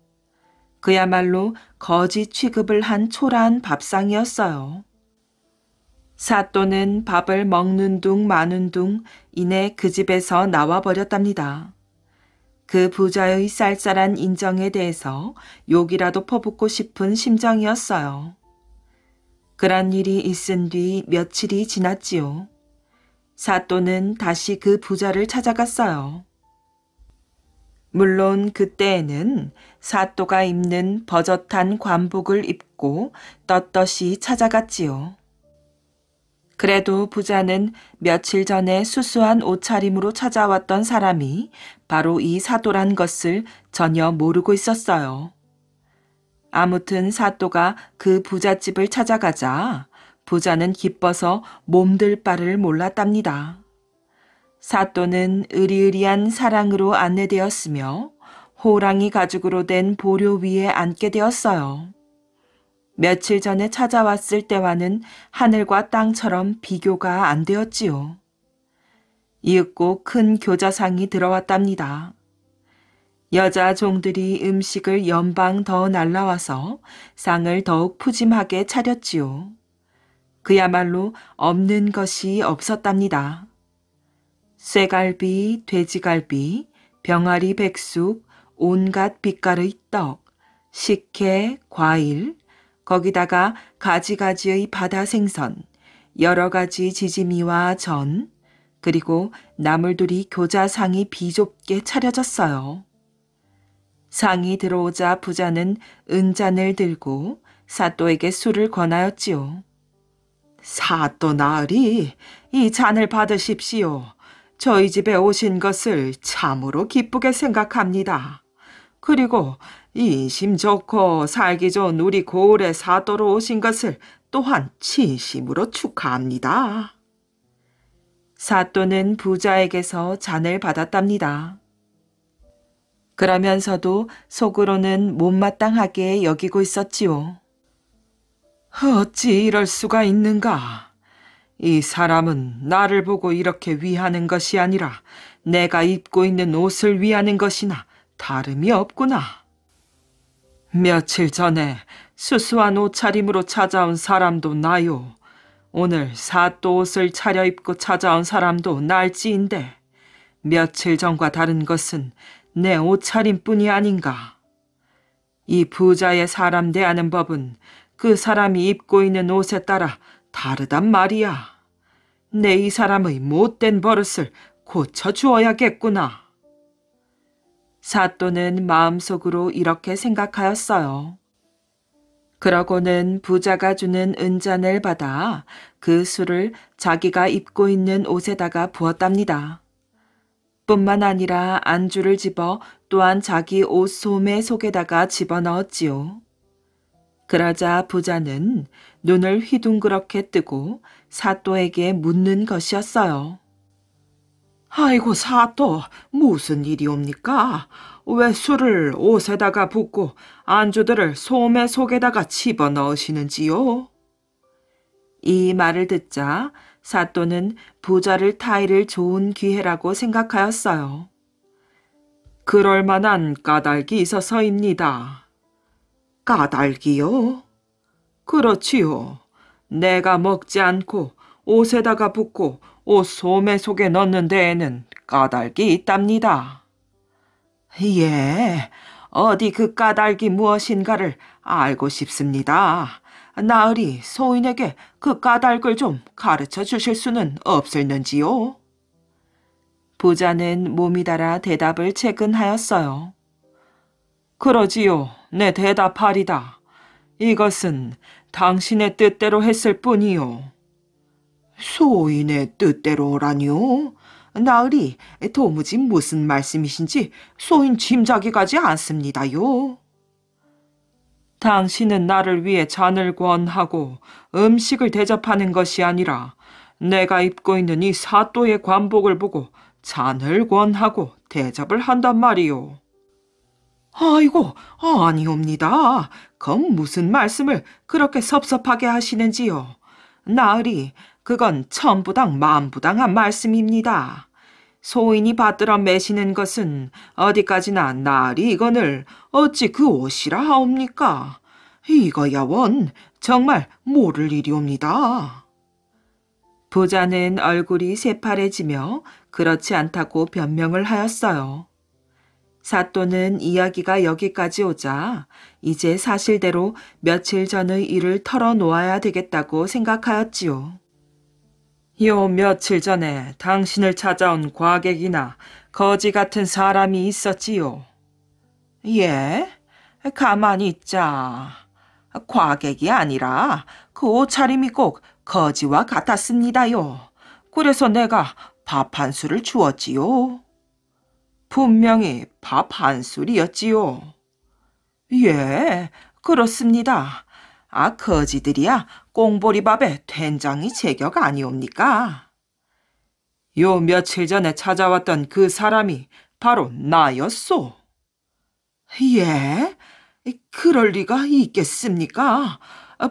그야말로 거지 취급을 한 초라한 밥상이었어요. 사또는 밥을 먹는 둥 마는 둥 이내 그 집에서 나와버렸답니다. 그 부자의 쌀쌀한 인정에 대해서 욕이라도 퍼붓고 싶은 심정이었어요. 그런 일이 있은 뒤 며칠이 지났지요. 사또는 다시 그 부자를 찾아갔어요. 물론 그때에는 사또가 입는 버젓한 관복을 입고 떳떳이 찾아갔지요. 그래도 부자는 며칠 전에 수수한 옷차림으로 찾아왔던 사람이 바로 이 사또란 것을 전혀 모르고 있었어요. 아무튼 사또가 그 부잣집을 찾아가자 부자는 기뻐서 몸들 바를 몰랐답니다. 사또는 의리의리한 사랑으로 안내되었으며 호랑이 가죽으로 된 보료 위에 앉게 되었어요. 며칠 전에 찾아왔을 때와는 하늘과 땅처럼 비교가 안 되었지요. 이윽고 큰 교자상이 들어왔답니다. 여자 종들이 음식을 연방 더 날라와서 상을 더욱 푸짐하게 차렸지요. 그야말로 없는 것이 없었답니다. 쇠갈비, 돼지갈비, 병아리 백숙, 온갖 빛깔의 떡, 식혜, 과일, 거기다가 가지가지의 바다 생선, 여러 가지 지짐이와 전, 그리고 나물들이 교자상이 비좁게 차려졌어요. 상이 들어오자 부자는 은잔을 들고 사또에게 술을 권하였지요. 사또 나으리, 이 잔을 받으십시오. 저희 집에 오신 것을 참으로 기쁘게 생각합니다. 그리고 인심 좋고 살기 좋은 우리 고을의 사또로 오신 것을 또한 진심으로 축하합니다. 사또는 부자에게서 잔을 받았답니다. 그러면서도 속으로는 못마땅하게 여기고 있었지요. 어찌 이럴 수가 있는가? 이 사람은 나를 보고 이렇게 위하는 것이 아니라 내가 입고 있는 옷을 위하는 것이나 다름이 없구나. 며칠 전에 수수한 옷차림으로 찾아온 사람도 나요. 오늘 사또 옷을 차려입고 찾아온 사람도 날지인데 며칠 전과 다른 것은 내 옷차림뿐이 아닌가. 이 부자의 사람 대하는 법은 그 사람이 입고 있는 옷에 따라 다르단 말이야. 내 이 사람의 못된 버릇을 고쳐주어야겠구나. 사또는 마음속으로 이렇게 생각하였어요. 그러고는 부자가 주는 은잔을 받아 그 술을 자기가 입고 있는 옷에다가 부었답니다. 뿐만 아니라 안주를 집어 또한 자기 옷 소매 속에다가 집어넣었지요. 그러자 부자는 눈을 휘둥그렇게 뜨고 사또에게 묻는 것이었어요. 아이고 사또, 무슨 일이옵니까? 왜 술을 옷에다가 붓고 안주들을 소매 속에다가 집어넣으시는지요? 이 말을 듣자 사또는 부자를 타이를 좋은 기회라고 생각하였어요. 그럴 만한 까닭이 있어서입니다. 까닭이요? 그렇지요. 내가 먹지 않고 옷에다가 붓고 옷 소매 속에 넣는 데에는 까닭이 있답니다. 예, 어디 그 까닭이 무엇인가를 알고 싶습니다. 나으리 소인에게 그 까닭을 좀 가르쳐 주실 수는 없을는지요? 부자는 몸이 달아 대답을 채근하였어요. 그러지요. 내 대답하리다. 이것은 당신의 뜻대로 했을 뿐이요. 소인의 뜻대로라니요? 나으리 도무지 무슨 말씀이신지 소인 짐작이 가지 않습니다요. 당신은 나를 위해 잔을 권하고 음식을 대접하는 것이 아니라 내가 입고 있는 이 사또의 관복을 보고 잔을 권하고 대접을 한단 말이요. 아이고, 아니옵니다. 그건 무슨 말씀을 그렇게 섭섭하게 하시는지요. 나으리, 그건 천부당 만부당한 말씀입니다. 소인이 받들어 매시는 것은 어디까지나 나으리 이건을 어찌 그 옷이라 하옵니까? 이거야 원 정말 모를 일이옵니다. 부자는 얼굴이 새파래지며 그렇지 않다고 변명을 하였어요. 사또는 이야기가 여기까지 오자 이제 사실대로 며칠 전의 일을 털어놓아야 되겠다고 생각하였지요. 요 며칠 전에 당신을 찾아온 과객이나 거지 같은 사람이 있었지요. 예? 가만히 있자. 과객이 아니라 그 옷차림이 꼭 거지와 같았습니다요. 그래서 내가 밥 한 술을 주었지요. 분명히 밥 한 술이었지요. 예, 그렇습니다. 거지들이야 꽁보리밥에 된장이 제격 아니옵니까? 요 며칠 전에 찾아왔던 그 사람이 바로 나였소. 예? 그럴 리가 있겠습니까?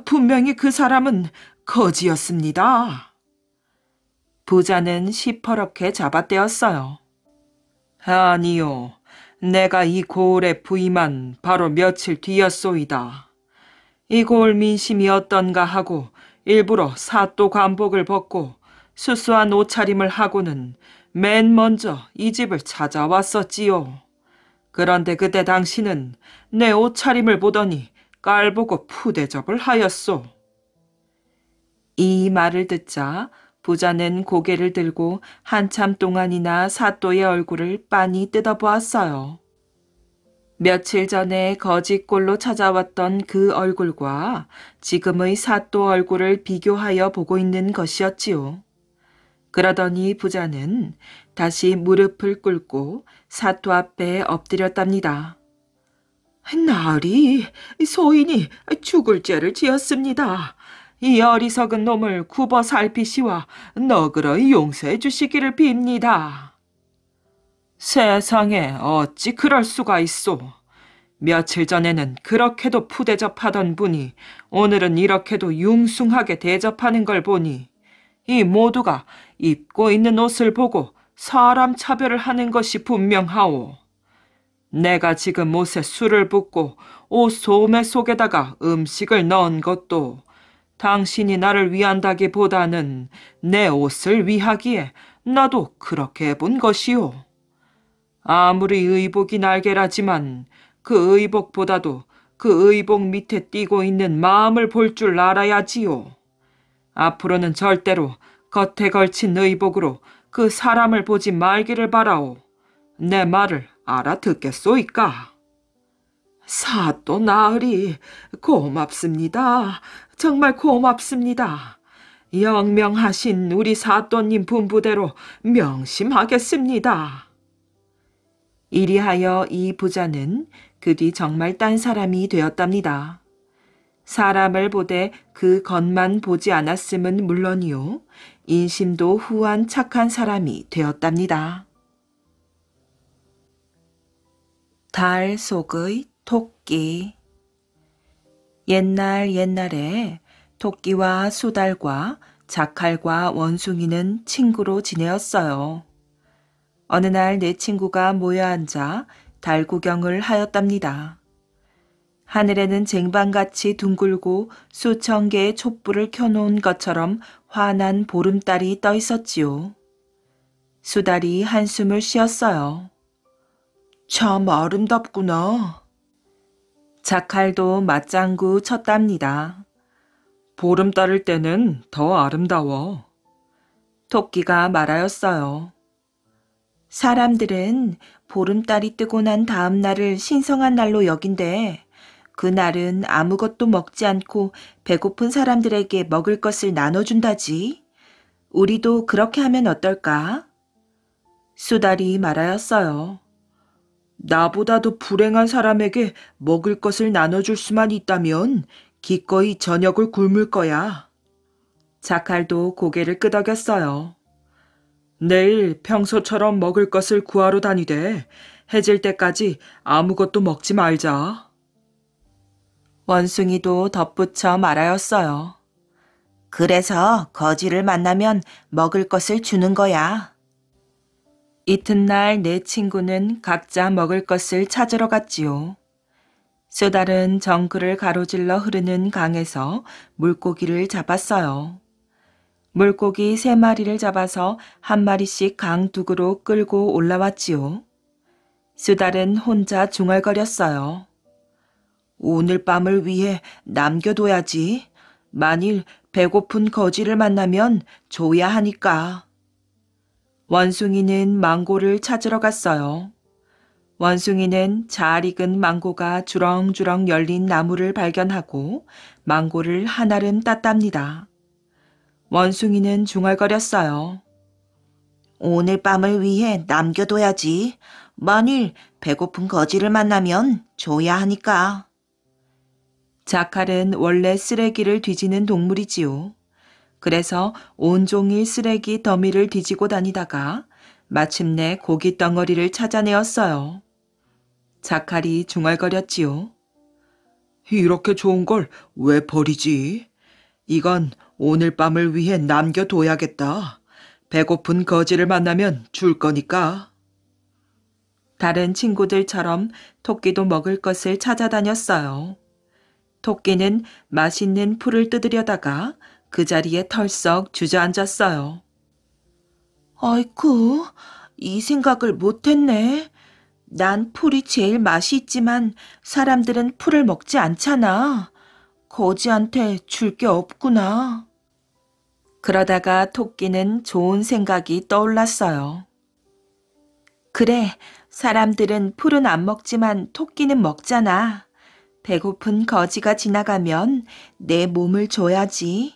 분명히 그 사람은 거지였습니다. 부자는 시퍼렇게 잡아떼었어요. 아니요. 내가 이 고을에 부임한 바로 며칠 뒤였소이다. 이 고을 민심이 어떤가 하고 일부러 사또 관복을 벗고 수수한 옷차림을 하고는 맨 먼저 이 집을 찾아왔었지요. 그런데 그때 당신은 내 옷차림을 보더니 깔보고 푸대접을 하였소. 이 말을 듣자 부자는 고개를 들고 한참 동안이나 사또의 얼굴을 빤히 뜯어보았어요. 며칠 전에 거짓골로 찾아왔던 그 얼굴과 지금의 사또 얼굴을 비교하여 보고 있는 것이었지요. 그러더니 부자는 다시 무릎을 꿇고 사또 앞에 엎드렸답니다. 나으리, 소인이 죽을 죄를 지었습니다. 이 어리석은 놈을 굽어 살피시와 너그러이 용서해 주시기를 빕니다. 세상에 어찌 그럴 수가 있소. 며칠 전에는 그렇게도 푸대접하던 분이 오늘은 이렇게도 융숭하게 대접하는 걸 보니 이 모두가 입고 있는 옷을 보고 사람 차별을 하는 것이 분명하오. 내가 지금 옷에 술을 붓고 옷 소매 속에다가 음식을 넣은 것도 당신이 나를 위한다기보다는 내 옷을 위하기에 나도 그렇게 해본 것이오. 아무리 의복이 날개라지만 그 의복보다도 그 의복 밑에 띄고 있는 마음을 볼 줄 알아야지요. 앞으로는 절대로 겉에 걸친 의복으로 그 사람을 보지 말기를 바라오. 내 말을 알아듣겠소이까? 사또 나으리, 고맙습니다. 정말 고맙습니다. 영명하신 우리 사또님 분부대로 명심하겠습니다. 이리하여 이 부자는 그 뒤 정말 딴 사람이 되었답니다. 사람을 보되 그 겉만 보지 않았음은 물론이요, 인심도 후한 착한 사람이 되었답니다. 달 속의 토끼. 옛날에 토끼와 수달과 자칼과 원숭이는 친구로 지내었어요. 어느 날 네 친구가 모여 앉아 달 구경을 하였답니다. 하늘에는 쟁반같이 둥글고 수천 개의 촛불을 켜놓은 것처럼 환한 보름달이 떠 있었지요. 수달이 한숨을 쉬었어요. 참 아름답구나. 자칼도 맞장구 쳤답니다. 보름달일 때는 더 아름다워. 토끼가 말하였어요. 사람들은 보름달이 뜨고 난 다음 날을 신성한 날로 여긴대. 그날은 아무것도 먹지 않고 배고픈 사람들에게 먹을 것을 나눠준다지. 우리도 그렇게 하면 어떨까? 수달이 말하였어요. 나보다도 불행한 사람에게 먹을 것을 나눠줄 수만 있다면 기꺼이 저녁을 굶을 거야. 자칼도 고개를 끄덕였어요. 내일 평소처럼 먹을 것을 구하러 다니되 해질 때까지 아무것도 먹지 말자. 원숭이도 덧붙여 말하였어요. 그래서 거지를 만나면 먹을 것을 주는 거야. 이튿날 네 친구는 각자 먹을 것을 찾으러 갔지요. 수달은 정글을 가로질러 흐르는 강에서 물고기를 잡았어요. 물고기 3마리를 잡아서 한 마리씩 강둑으로 끌고 올라왔지요. 수달은 혼자 중얼거렸어요. 오늘 밤을 위해 남겨둬야지. 만일 배고픈 거지를 만나면 줘야 하니까. 원숭이는 망고를 찾으러 갔어요. 원숭이는 잘 익은 망고가 주렁주렁 열린 나무를 발견하고 망고를 한알음 땄답니다. 원숭이는 중얼거렸어요. 오늘 밤을 위해 남겨둬야지. 만일 배고픈 거지를 만나면 줘야 하니까. 자칼은 원래 쓰레기를 뒤지는 동물이지요. 그래서 온종일 쓰레기 더미를 뒤지고 다니다가 마침내 고기 덩어리를 찾아내었어요. 자칼이 중얼거렸지요. 이렇게 좋은 걸 왜 버리지? 이건 오늘 밤을 위해 남겨둬야겠다. 배고픈 거지를 만나면 줄 거니까. 다른 친구들처럼 토끼도 먹을 것을 찾아다녔어요. 토끼는 맛있는 풀을 뜯으려다가 그 자리에 털썩 주저앉았어요. 아이쿠, 이 생각을 못했네. 난 풀이 제일 맛이 있지만 사람들은 풀을 먹지 않잖아. 거지한테 줄 게 없구나. 그러다가 토끼는 좋은 생각이 떠올랐어요. 그래, 사람들은 풀은 안 먹지만 토끼는 먹잖아. 배고픈 거지가 지나가면 내 몸을 줘야지.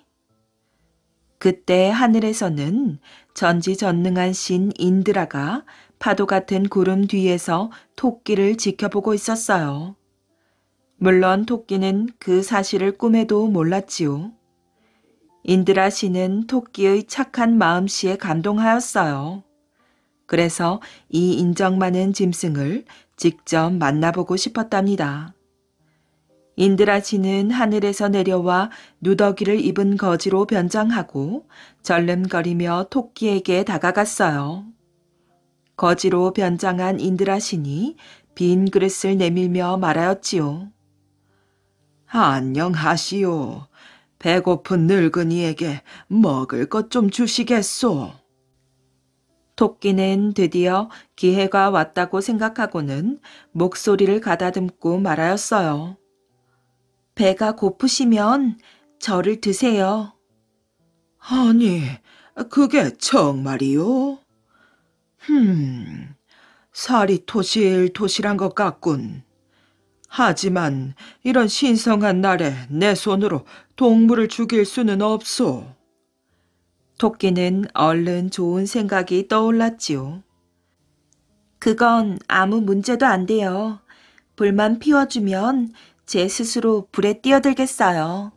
그때 하늘에서는 전지전능한 신 인드라가 파도 같은 구름 뒤에서 토끼를 지켜보고 있었어요. 물론 토끼는 그 사실을 꿈에도 몰랐지요. 인드라 신은 토끼의 착한 마음씨에 감동하였어요. 그래서 이 인정 많은 짐승을 직접 만나보고 싶었답니다. 인드라 신은 하늘에서 내려와 누더기를 입은 거지로 변장하고 절름거리며 토끼에게 다가갔어요. 거지로 변장한 인드라 신이 빈 그릇을 내밀며 말하였지요. 안녕하시오. 배고픈 늙은이에게 먹을 것 좀 주시겠소? 토끼는 드디어 기회가 왔다고 생각하고는 목소리를 가다듬고 말하였어요. 배가 고프시면 저를 드세요. 아니, 그게 정말이요? 살이 토실토실한 것 같군. 하지만 이런 신성한 날에 내 손으로 동물을 죽일 수는 없소. 토끼는 얼른 좋은 생각이 떠올랐지요. 그건 아무 문제도 안 돼요. 불만 피워주면 제 스스로 불에 뛰어들겠어요.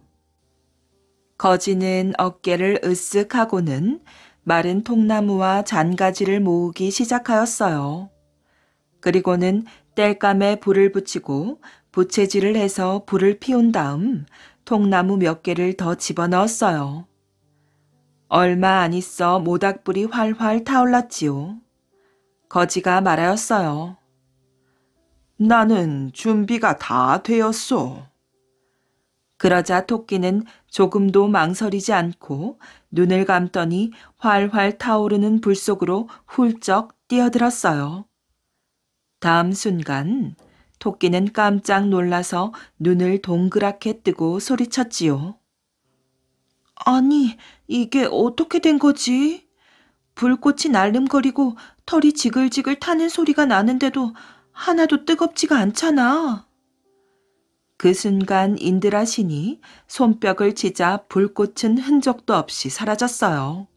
거지는 어깨를 으쓱 하고는 마른 통나무와 잔가지를 모으기 시작하였어요. 그리고는 땔감에 불을 붙이고 부채질을 해서 불을 피운 다음 통나무 몇 개를 더 집어넣었어요. 얼마 안 있어 모닥불이 활활 타올랐지요. 거지가 말하였어요. 나는 준비가 다 되었소. 그러자 토끼는 조금도 망설이지 않고 눈을 감더니 활활 타오르는 불 속으로 훌쩍 뛰어들었어요. 다음 순간 토끼는 깜짝 놀라서 눈을 동그랗게 뜨고 소리쳤지요. 아니, 이게 어떻게 된 거지? 불꽃이 날름거리고 털이 지글지글 타는 소리가 나는데도 하나도 뜨겁지가 않잖아. 그 순간 인드라 신이 손뼉을 치자 불꽃은 흔적도 없이 사라졌어요.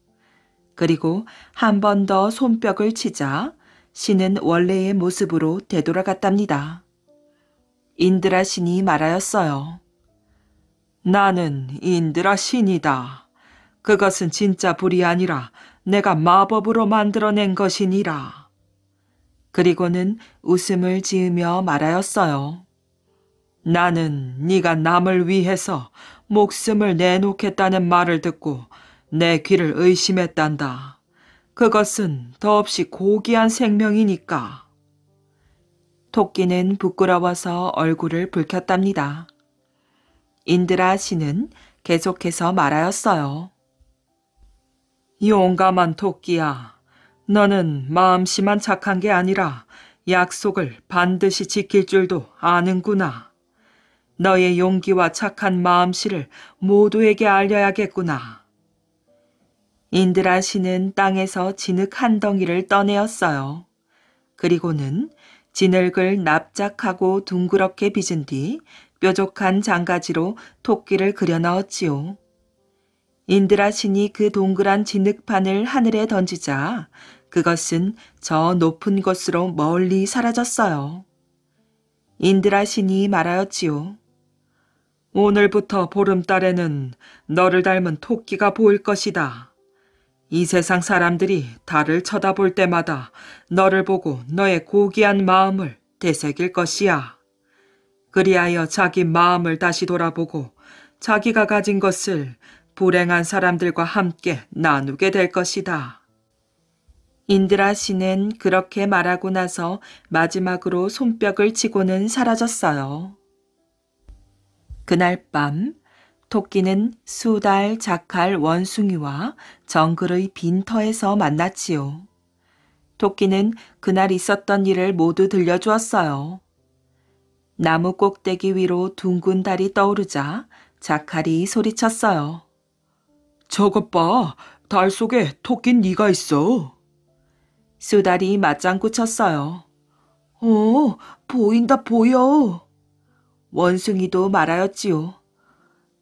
그리고 한 번 더 손뼉을 치자 신은 원래의 모습으로 되돌아갔답니다. 인드라 신이 말하였어요. 나는 인드라 신이다. 그것은 진짜 불이 아니라 내가 마법으로 만들어낸 것이니라. 그리고는 웃음을 지으며 말하였어요. 나는 네가 남을 위해서 목숨을 내놓겠다는 말을 듣고 내 귀를 의심했단다. 그것은 더없이 고귀한 생명이니까. 토끼는 부끄러워서 얼굴을 붉혔답니다. 인드라 신은 계속해서 말하였어요. 용감한 토끼야. 너는 마음씨만 착한 게 아니라 약속을 반드시 지킬 줄도 아는구나. 너의 용기와 착한 마음씨를 모두에게 알려야겠구나. 인드라 신은 땅에서 진흙 한 덩이를 떠내었어요. 그리고는 진흙을 납작하고 둥그렇게 빚은 뒤 뾰족한 장가지로 토끼를 그려 넣었지요. 인드라 신이 그 동그란 진흙판을 하늘에 던지자 그것은 저 높은 곳으로 멀리 사라졌어요. 인드라 신이 말하였지요. 오늘부터 보름달에는 너를 닮은 토끼가 보일 것이다. 이 세상 사람들이 달을 쳐다볼 때마다 너를 보고 너의 고귀한 마음을 되새길 것이야. 그리하여 자기 마음을 다시 돌아보고 자기가 가진 것을 불행한 사람들과 함께 나누게 될 것이다. 인드라 씨는 그렇게 말하고 나서 마지막으로 손뼉을 치고는 사라졌어요. 그날 밤 토끼는 수달, 자칼, 원숭이와 정글의 빈터에서 만났지요. 토끼는 그날 있었던 일을 모두 들려주었어요. 나무 꼭대기 위로 둥근 달이 떠오르자 자칼이 소리쳤어요. 저것 봐, 달 속에 토끼 네가 있어. 수달이 맞장구 쳤어요. 보인다 보여. 원숭이도 말하였지요.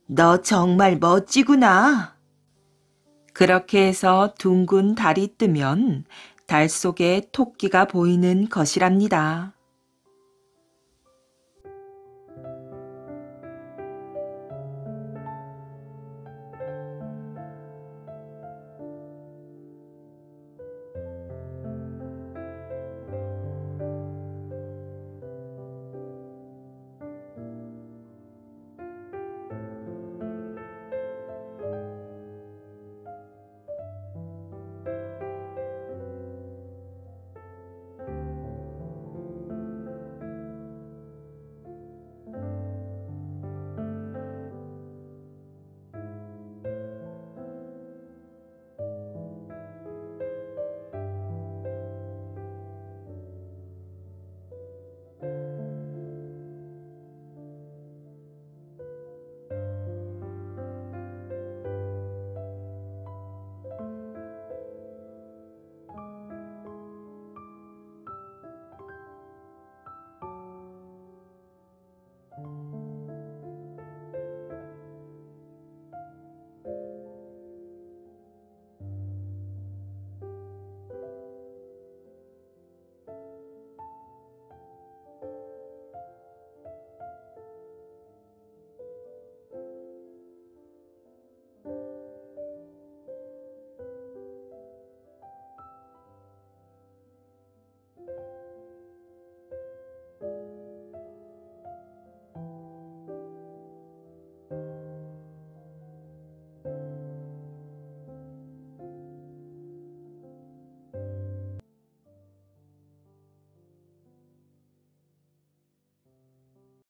너 정말 멋지구나. 그렇게 해서 둥근 달이 뜨면 달 속에 토끼가 보이는 것이랍니다.